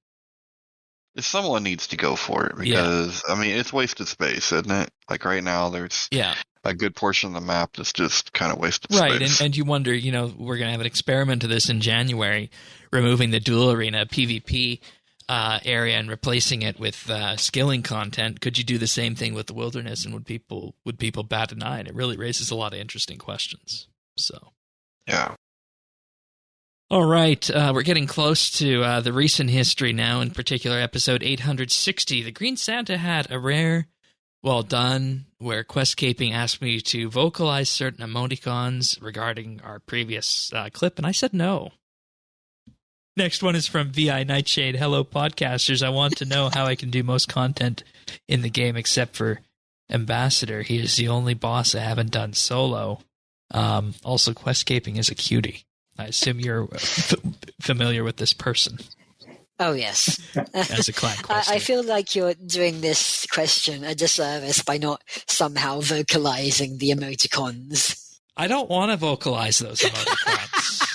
Someone needs to go for it because, I mean, it's wasted space, isn't it? Like right now, there's a good portion of the map that's just kind of wasted space. Right, and you wonder, we're going to have an experiment of this in January, removing the dual arena PvP area and replacing it with skilling content. Could you do the same thing with the wilderness, and would people bat an eye? And it really raises a lot of interesting questions. So, yeah. All right, we're getting close to the recent history now, in particular episode 860. The Green Santa had a rare well done, where Questcaping asked me to vocalize certain emoticons regarding our previous clip, and I said no. Next one is from VI Nightshade. Hello, podcasters. I want to know how I can do most content in the game except for Ambassador. He is the only boss I haven't done solo. Also, Questcaping is a cutie. I assume you're familiar with this person. Oh, yes. As a client question. I feel like you're doing this question a disservice by not somehow vocalizing the emoticons. I don't want to vocalize those emoticons.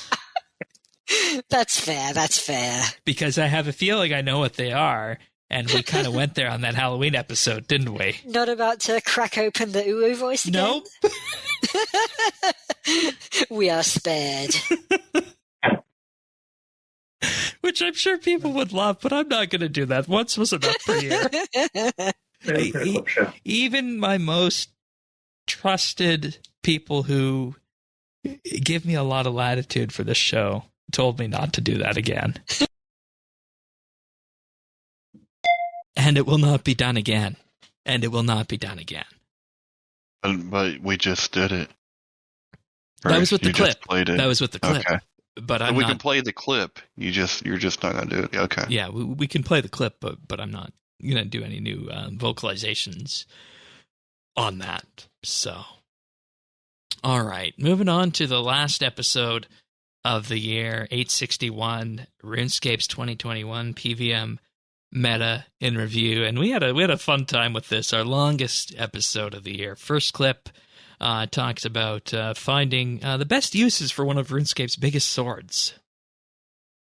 That's fair. Because I have a feeling I know what they are, and we kind of went there on that Halloween episode, didn't we? Not about to crack open the Uwu voice again? Nope. We are spared. Which I'm sure people would love, but I'm not going to do that. Once was enough per year. Even my most trusted people who give me a lot of latitude for this show told me not to do that again. And it will not be done again. And it will not be done again. But we just did it. That was with the clip. Played it. That was with the clip. Okay. But we can play the clip. You're just not going to do it. Okay. Yeah, we can play the clip, but I'm not going to do any new vocalizations on that. So, all right. Moving on to the last episode of the year, 861, RuneScape's 2021 PVM meta in review. And we had a fun time with this, our longest episode of the year. First clip talks about finding the best uses for one of RuneScape's biggest swords.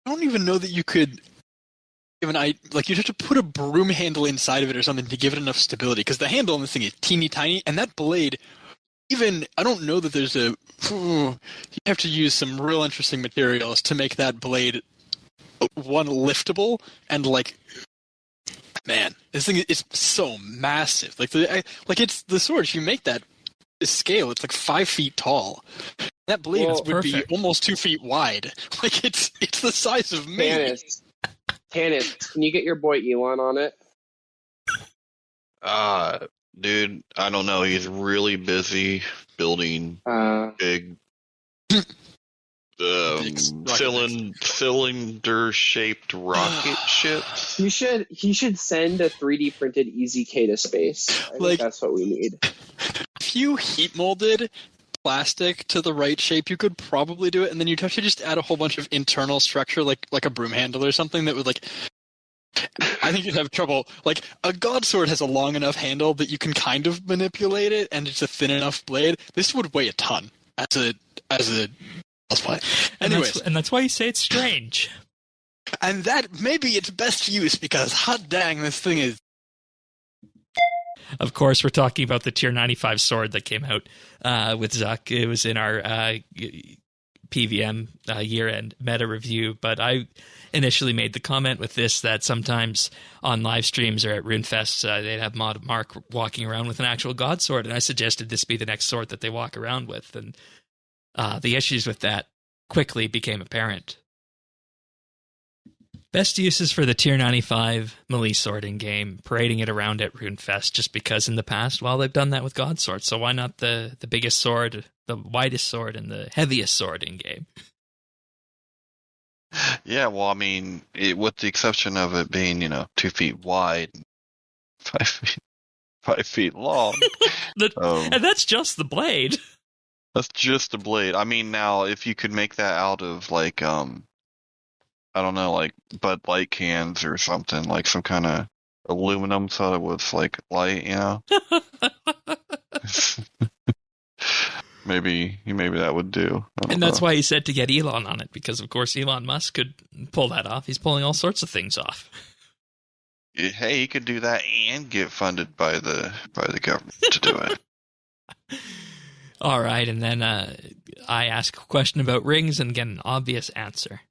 I don't even know that you could you'd have to put a broom handle inside of it or something to give it enough stability, because the handle on this thing is teeny tiny, and that blade I don't know that there's you have to use some real interesting materials to make that blade one liftable and like, man, this thing is so massive. Like it's the sword. If you make that scale, it's like 5 feet tall. That blade would be almost 2 feet wide. Like it's the size of me. Tannis, can you get your boy Elon on it? Dude, I don't know. He's really busy building big cylinder-shaped rocket ships. He should send a 3D printed EZK to space. I think that's what we need. If you heat molded plastic to the right shape, you could probably do it, and then you'd have to just add a whole bunch of internal structure, like a broom handle or something that would like. I think you'd have trouble. Like a god sword has a long enough handle that you can kind of manipulate it, and it's a thin enough blade. This would weigh a ton as a play. Anyways, and that's why you say it's strange. And that may be its best use because hot dang, this thing is. Of course, we're talking about the Tier 95 sword that came out with Zuck. It was in our PVM year-end meta review, but I initially made the comment with this that sometimes on live streams or at RuneFest, they'd have Mark walking around with an actual god sword, and I suggested this be the next sword that they walk around with, and the issues with that quickly became apparent. Best uses for the Tier 95 melee sword in game, parading it around at RuneFest, just because in the past, well, they've done that with god swords, so why not the biggest sword, the widest sword, and the heaviest sword in game? Yeah, well, I mean, with the exception of it being, 2 feet wide, 5 feet long. And that's just the blade. That's just the blade. I mean, now, if you could make that out of, like, I don't know, like Bud Light cans or something, like some kind of aluminum so that it was, like, light, Maybe that would do. And that's why he said to get Elon on it, because of course Elon Musk could pull that off. He's pulling all sorts of things off. Hey, he could do that and get funded by the government to do it. All right, and then I ask a question about rings and get an obvious answer.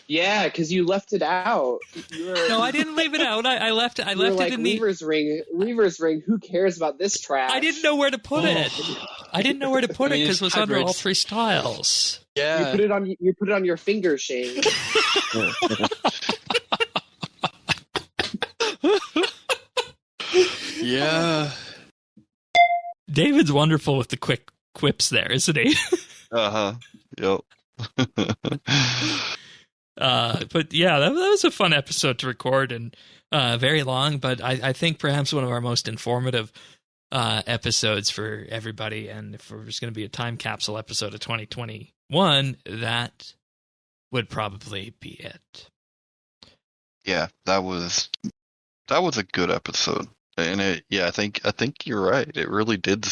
Yeah, because you left it out. No, I didn't leave it out. I left it in the Reaver's ring. Who cares about this trash? I didn't know where to put it. I didn't know where to put it because it was under all 3 styles. Yeah, you put it on your finger, Shane. Yeah. David's wonderful with the quick quips there, isn't he? Yep. But yeah, that was a fun episode to record and very long, but I think perhaps one of our most informative episodes for everybody. And if there's going to be a time capsule episode of 2021, that would probably be it. Yeah, that was a good episode. And I think you're right. It really did.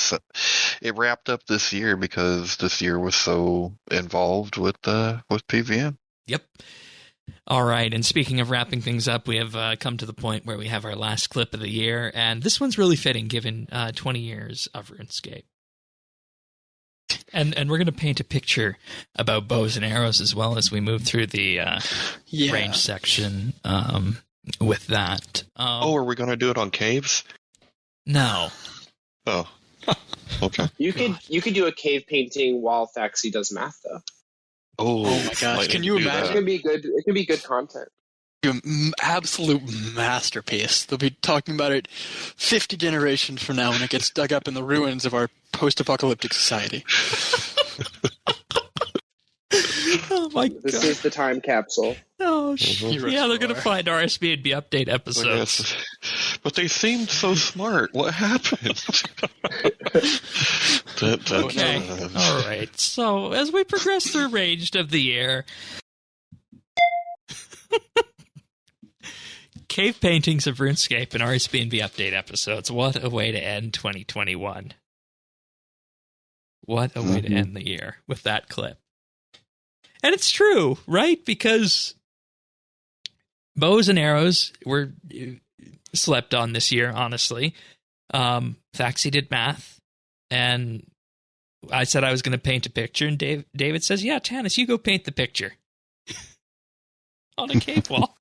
It wrapped up this year because this year was so involved with PVM. Yep. All right. And speaking of wrapping things up, we have come to the point where we have our last clip of the year, and this one's really fitting given 20 years of RuneScape. And we're going to paint a picture about bows and arrows as well as we move through the range section. With that. Are we going to do it on caves? No. Oh. Okay. You could do a cave painting while Thaxi does math, though. Oh my gosh! Can you imagine? It can be good content. An absolute masterpiece. They'll be talking about it 50 generations from now when it gets dug up in the ruins of our post-apocalyptic society. Oh my God. This is the time capsule. Oh, yeah, they're going to find RSBANDB update episodes. But they seemed so smart. What happened? Okay. All right. So, as we progress through Ranged of the Year, cave paintings of RuneScape and RSBANDB update episodes. What a way to end 2021. What a way to end the year with that clip. And it's true, right? Because bows and arrows were slept on this year, honestly. Thaxi did math. and I said I was going to paint a picture, and David says, "Yeah, Tanis, you go paint the picture on a cave wall."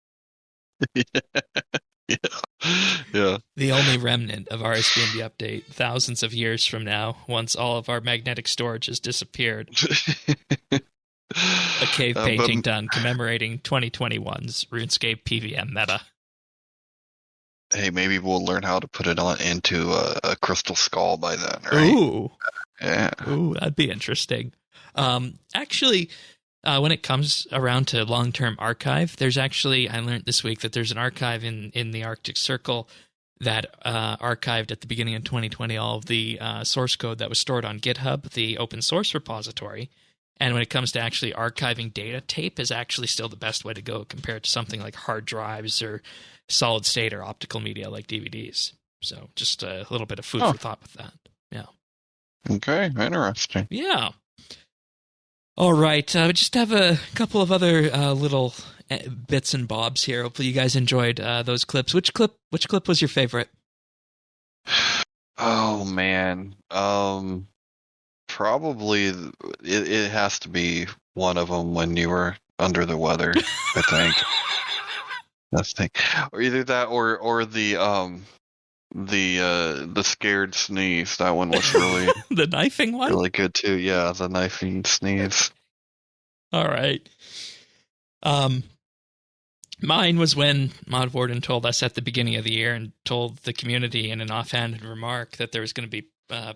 Yeah. The only remnant of RSBAND update thousands of years from now, once all of our magnetic storage has disappeared. A cave painting done commemorating 2021's RuneScape PVM meta. Hey, maybe we'll learn how to put it on into a crystal skull by then, right? Ooh. Yeah. Ooh, that'd be interesting. Actually, when it comes around to long-term archive, there's actually, I learned this week that there's an archive in the Arctic Circle that archived at the beginning of 2020 all of the source code that was stored on GitHub, the open source repository. And when it comes to actually archiving data, tape is actually still the best way to go compared to something like hard drives or solid state or optical media like DVDs. So just a little bit of food for thought with that. Yeah. Okay, interesting. Yeah. All right. We just have a couple of other little bits and bobs here. Hopefully you guys enjoyed those clips. Which clip was your favorite? Oh, man. Probably it has to be one of them when you were under the weather, I think. That's the thing. Or either that or the scared sneeze. That one was really the knifing one? Really good too. Yeah, the knifing sneeze. All right. Mine was when Mod Warden told us at the beginning of the year and told the community in an offhanded remark that there was going to be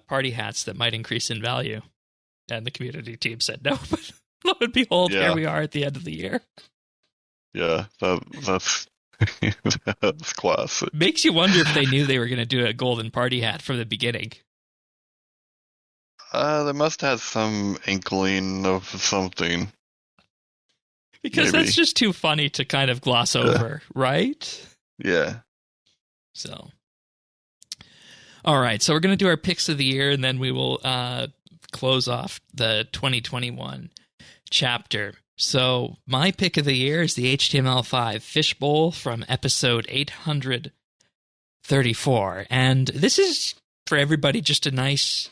party hats that might increase in value. And the community team said no, but lo and behold, here we are at the end of the year. Yeah, that's that's classic. Makes you wonder if they knew they were going to do a golden party hat from the beginning. They must have some inkling of something. Because that's just too funny to kind of gloss over, right? Yeah. So, all right. So we're going to do our picks of the year, and then we will close off the 2021 chapter. So my pick of the year is the HTML5 Fishbowl from episode 834. And this is, for everybody, just a nice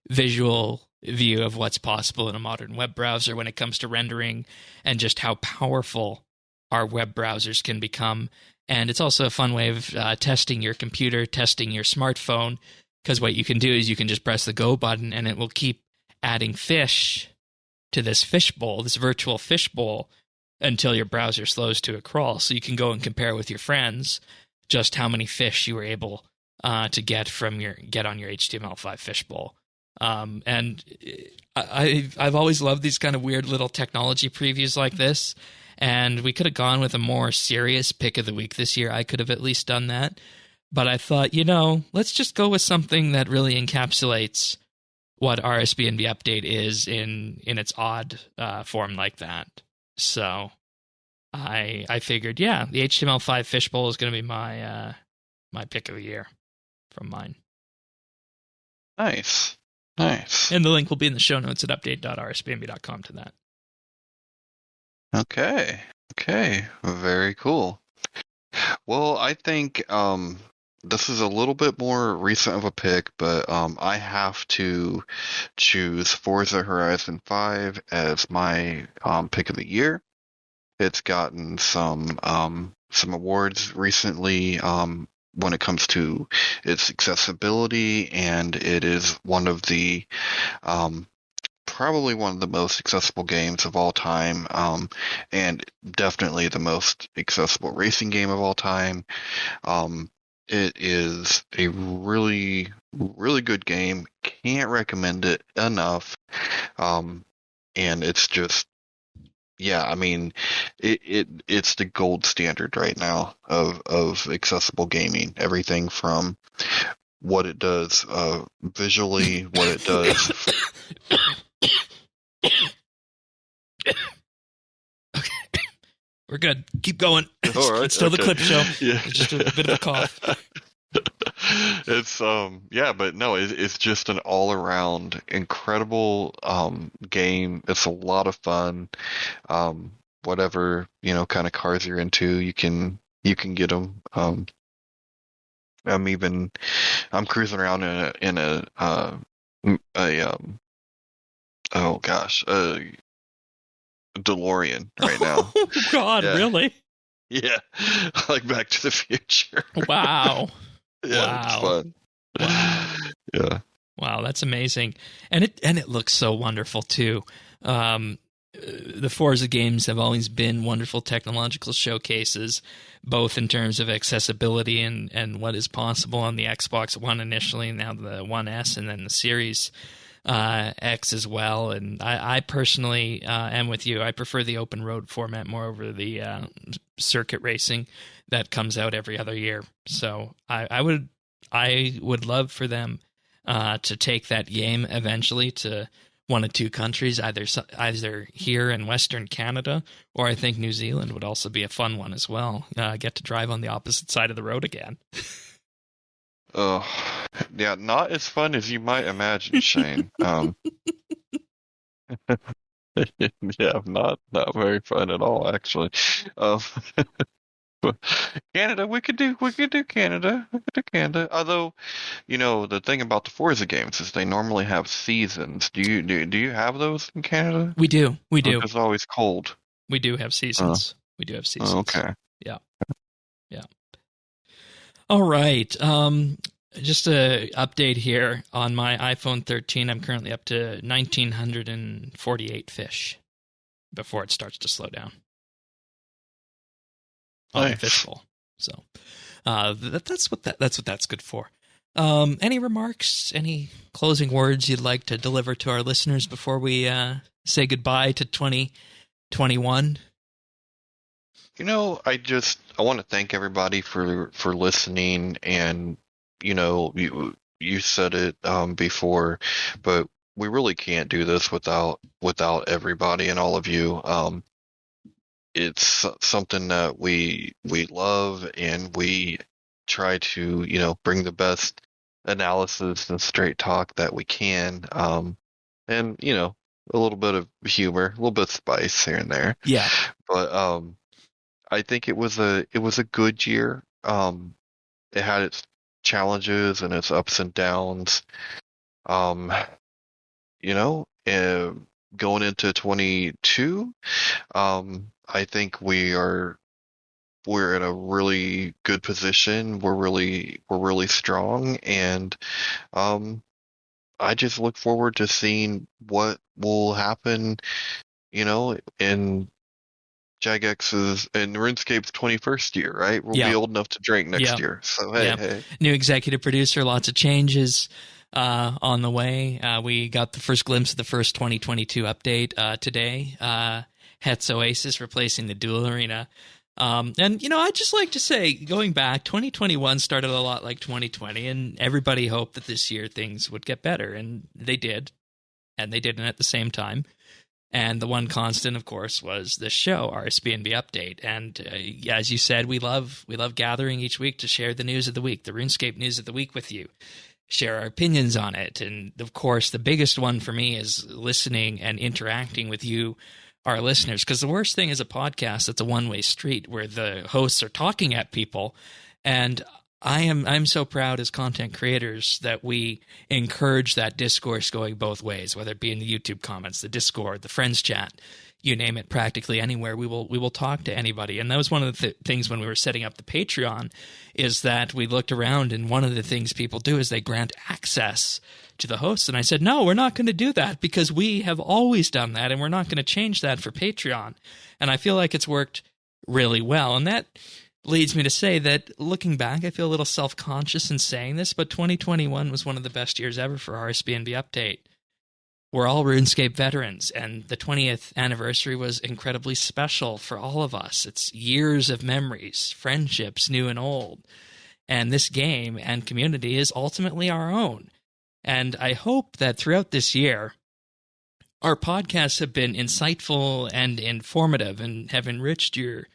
visual view of what's possible in a modern web browser when it comes to rendering and just how powerful our web browsers can become. And it's also a fun way of testing your computer, testing your smartphone, because what you can do is you can just press the go button and it will keep adding fish to this fishbowl, this virtual fishbowl, until your browser slows to a crawl. So you can go and compare with your friends just how many fish you were able to get on your HTML5 fishbowl. And I've always loved these kind of weird little technology previews like this. And we could have gone with a more serious pick of the week this year. I could have at least done that. But I thought, let's just go with something that really encapsulates what RSBAND update is in its odd form like that. So I figured, the HTML5 fishbowl is going to be my pick of the year from mine. Nice. And the link will be in the show notes at update.rsbnb.com to that. Okay. Very cool. Well, I think this is a little bit more recent of a pick, but I have to choose Forza Horizon 5 as my pick of the year. It's gotten some awards recently when it comes to its accessibility, and it is one of the probably one of the most accessible games of all time, and definitely the most accessible racing game of all time. It is a really, really good game. Can't recommend it enough. And it's just, it's the gold standard right now of accessible gaming. Everything from what it does visually, what it does. Okay. We're good. Keep going. All right, it's still the clip show. Yeah. It's just a bit of a cough. It's but no, it's just an all around incredible game. It's a lot of fun. Whatever kind of cars you're into, you can get them. I'm cruising around in a oh gosh, DeLorean right now. Oh God, Yeah. really? Yeah, like Back to the Future. Wow. Yeah, it's fun. Wow. Yeah. Wow, that's amazing, and it looks so wonderful too. The Forza games have always been wonderful technological showcases, both in terms of accessibility and what is possible on the Xbox One initially, now the One S, and then the Series X as well. And I personally am with you. I prefer the open road format more over the circuit racing that comes out every other year. So I would love for them to take that game eventually to one of two countries, either here in Western Canada, or I think New Zealand would also be a fun one as well. Get to drive on the opposite side of the road again. Yeah, not as fun as you might imagine, Shane. Yeah, not very fun at all, actually. Canada, we could do Canada. We could do Canada. Although, the thing about the Forza games is they normally have seasons. Do you have those in Canada? We do. It's always cold. We do have seasons. Okay. Yeah. All right. Just a update here on my iPhone 13. I'm currently up to 1,948 fish before it starts to slow down. On the fishbowl. So that's what that's good for. Any remarks? Any closing words you'd like to deliver to our listeners before we say goodbye to 2021? I want to thank everybody for listening, and you said it before, but we really can't do this without everybody and all of you. It's something that we love, and we try to bring the best analysis and straight talk that we can, and a little bit of humor, a little bit of spice here and there. Yeah. But I think it was a good year. It had its challenges and its ups and downs. Going into 22, I think we're in a really good position. We're really strong, and I just look forward to seeing what will happen, in Jagex's and RuneScape's 21st year, right? We'll be old enough to drink next year. So hey. New executive producer, lots of changes on the way. We got the first glimpse of the first 2022 update today. Het's Oasis replacing the Duel Arena. And I'd just like to say, going back, 2021 started a lot like 2020, and everybody hoped that this year things would get better, and they did. And they didn't at the same time. And the one constant, of course, was this show, RSBANDB Update. And as you said, we love gathering each week to share the news of the week, the RuneScape news of the week with you, share our opinions on it. And, of course, the biggest one for me is listening and interacting with you, our listeners. Because the worst thing is a podcast that's a one-way street where the hosts are talking at people. And I'm so proud as content creators that we encourage that discourse going both ways, whether it be in the YouTube comments, the Discord, the Friends chat, you name it, practically anywhere. We will talk to anybody. And that was one of the things when we were setting up the Patreon, is that we looked around, and one of the things people do is they grant access to the hosts. And I said, no, we're not going to do that, because we have always done that, and we're not going to change that for Patreon. And I feel like it's worked really well. And that leads me to say that, looking back, I feel a little self-conscious in saying this, but 2021 was one of the best years ever for RSBANDB Update. We're all RuneScape veterans, and the 20th anniversary was incredibly special for all of us. It's years of memories, friendships, new and old. And this game and community is ultimately our own. And I hope that throughout this year, our podcasts have been insightful and informative and have enriched your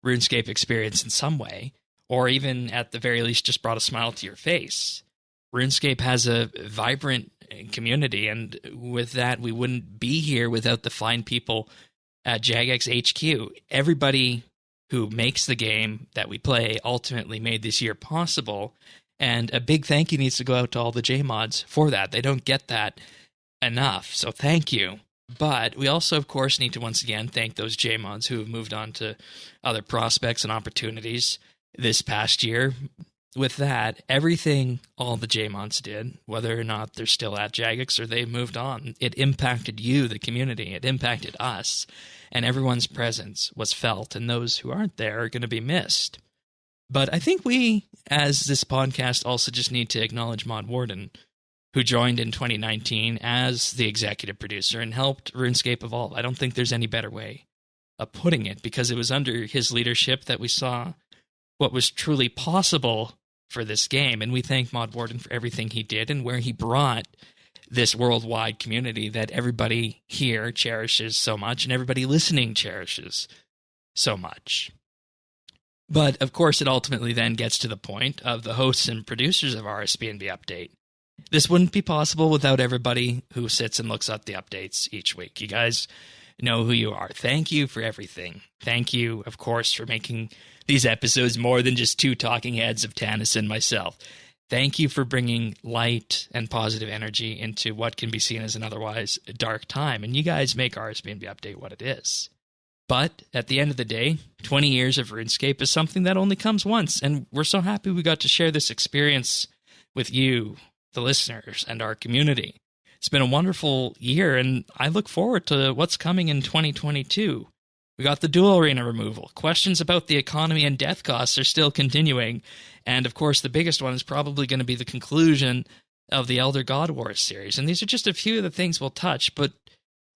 RuneScape experience in some way, or even at the very least just brought a smile to your face. RuneScape has a vibrant community, and with that, we wouldn't be here without the fine people at Jagex HQ. Everybody who makes the game that we play ultimately made this year possible, And a big thank you needs to go out to all the JMods for that. They don't get that enough, so thank you. But we also, of course, need to once again thank those JMods who have moved on to other prospects and opportunities this past year. With that, everything all the JMods did, whether or not they're still at Jagex or they've moved on, it impacted you, the community. It impacted us, and everyone's presence was felt, and those who aren't there are going to be missed. But I think we, as this podcast, also just need to acknowledge Mod Warden, who joined in 2019 as the executive producer and helped RuneScape evolve. I don't think there's any better way of putting it, because it was under his leadership that we saw what was truly possible for this game. And we thank Mod Warden for everything he did and where he brought this worldwide community that everybody here cherishes so much and everybody listening cherishes so much. But, of course, it ultimately then gets to the point of the hosts and producers of RSBANDB Update. This wouldn't be possible without everybody who sits and looks at the updates each week. You guys know who you are. Thank you for everything. Thank you, of course, for making these episodes more than just two talking heads of Tanis and myself. Thank you for bringing light and positive energy into what can be seen as an otherwise dark time. And you guys make RSBANDB Update what it is. But at the end of the day, 20 years of RuneScape is something that only comes once. And we're so happy we got to share this experience with you, the listeners, and our community. It's been a wonderful year, and I look forward to what's coming in 2022. We got the dual arena removal. Questions about the economy and death costs are still continuing. And, of course, the biggest one is probably going to be the conclusion of the Elder God Wars series. And these are just a few of the things we'll touch, but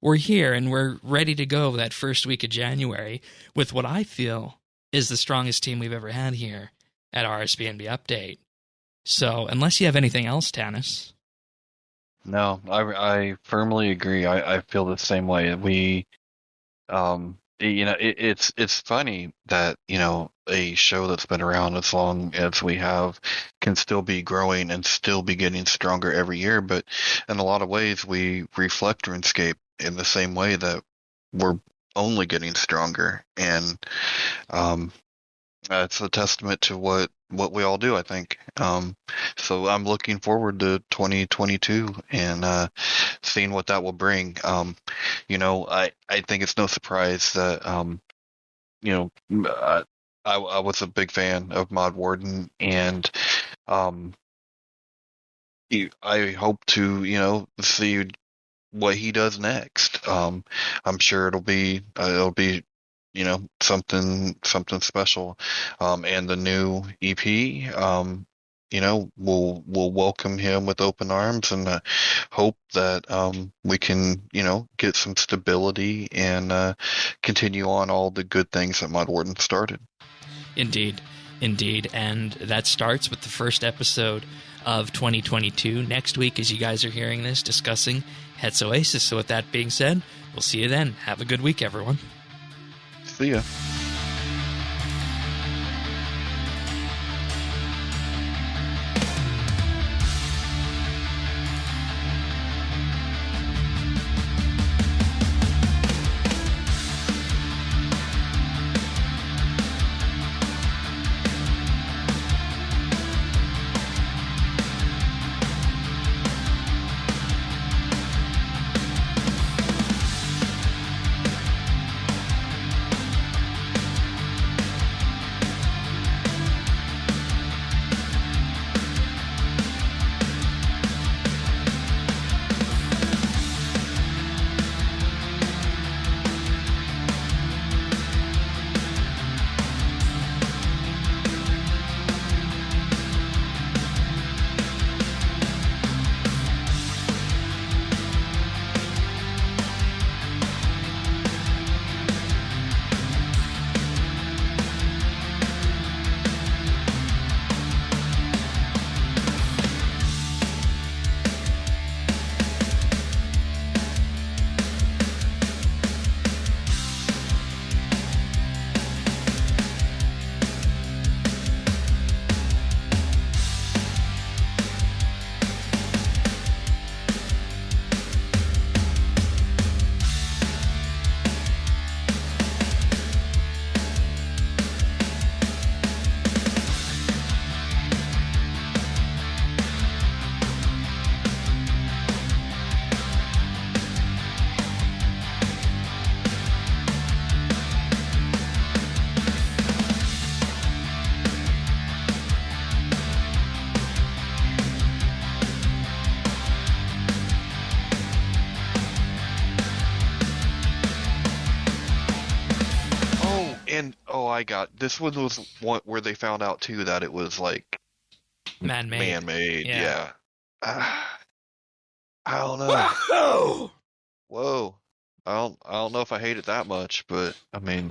we're here, and we're ready to go that first week of January with what I feel is the strongest team we've ever had here at RSBANDB Update. So, unless you have anything else, Tanis. No, I firmly agree. I feel the same way. We, it's funny that, a show that's been around as long as we have can still be growing and still be getting stronger every year. But in a lot of ways, we reflect RuneScape in the same way that we're only getting stronger. And, it's a testament to what we all do, I think. So I'm looking forward to 2022 and seeing what that will bring. I think it's no surprise that I was a big fan of Mod Warden, and I hope to see what he does next. I'm sure it'll be something special. And the new EP, we'll welcome him with open arms and hope that we can, get some stability and continue on all the good things that Mod Warden started. Indeed. And that starts with the first episode of 2022 next week, as you guys are hearing this, discussing Het's Oasis. So with that being said, we'll see you then. Have a good week, everyone. See ya. this one was one where they found out too that it was like man-made. Man-made, yeah. I don't know. Whoa. I don't know if I hate it that much, but I mean,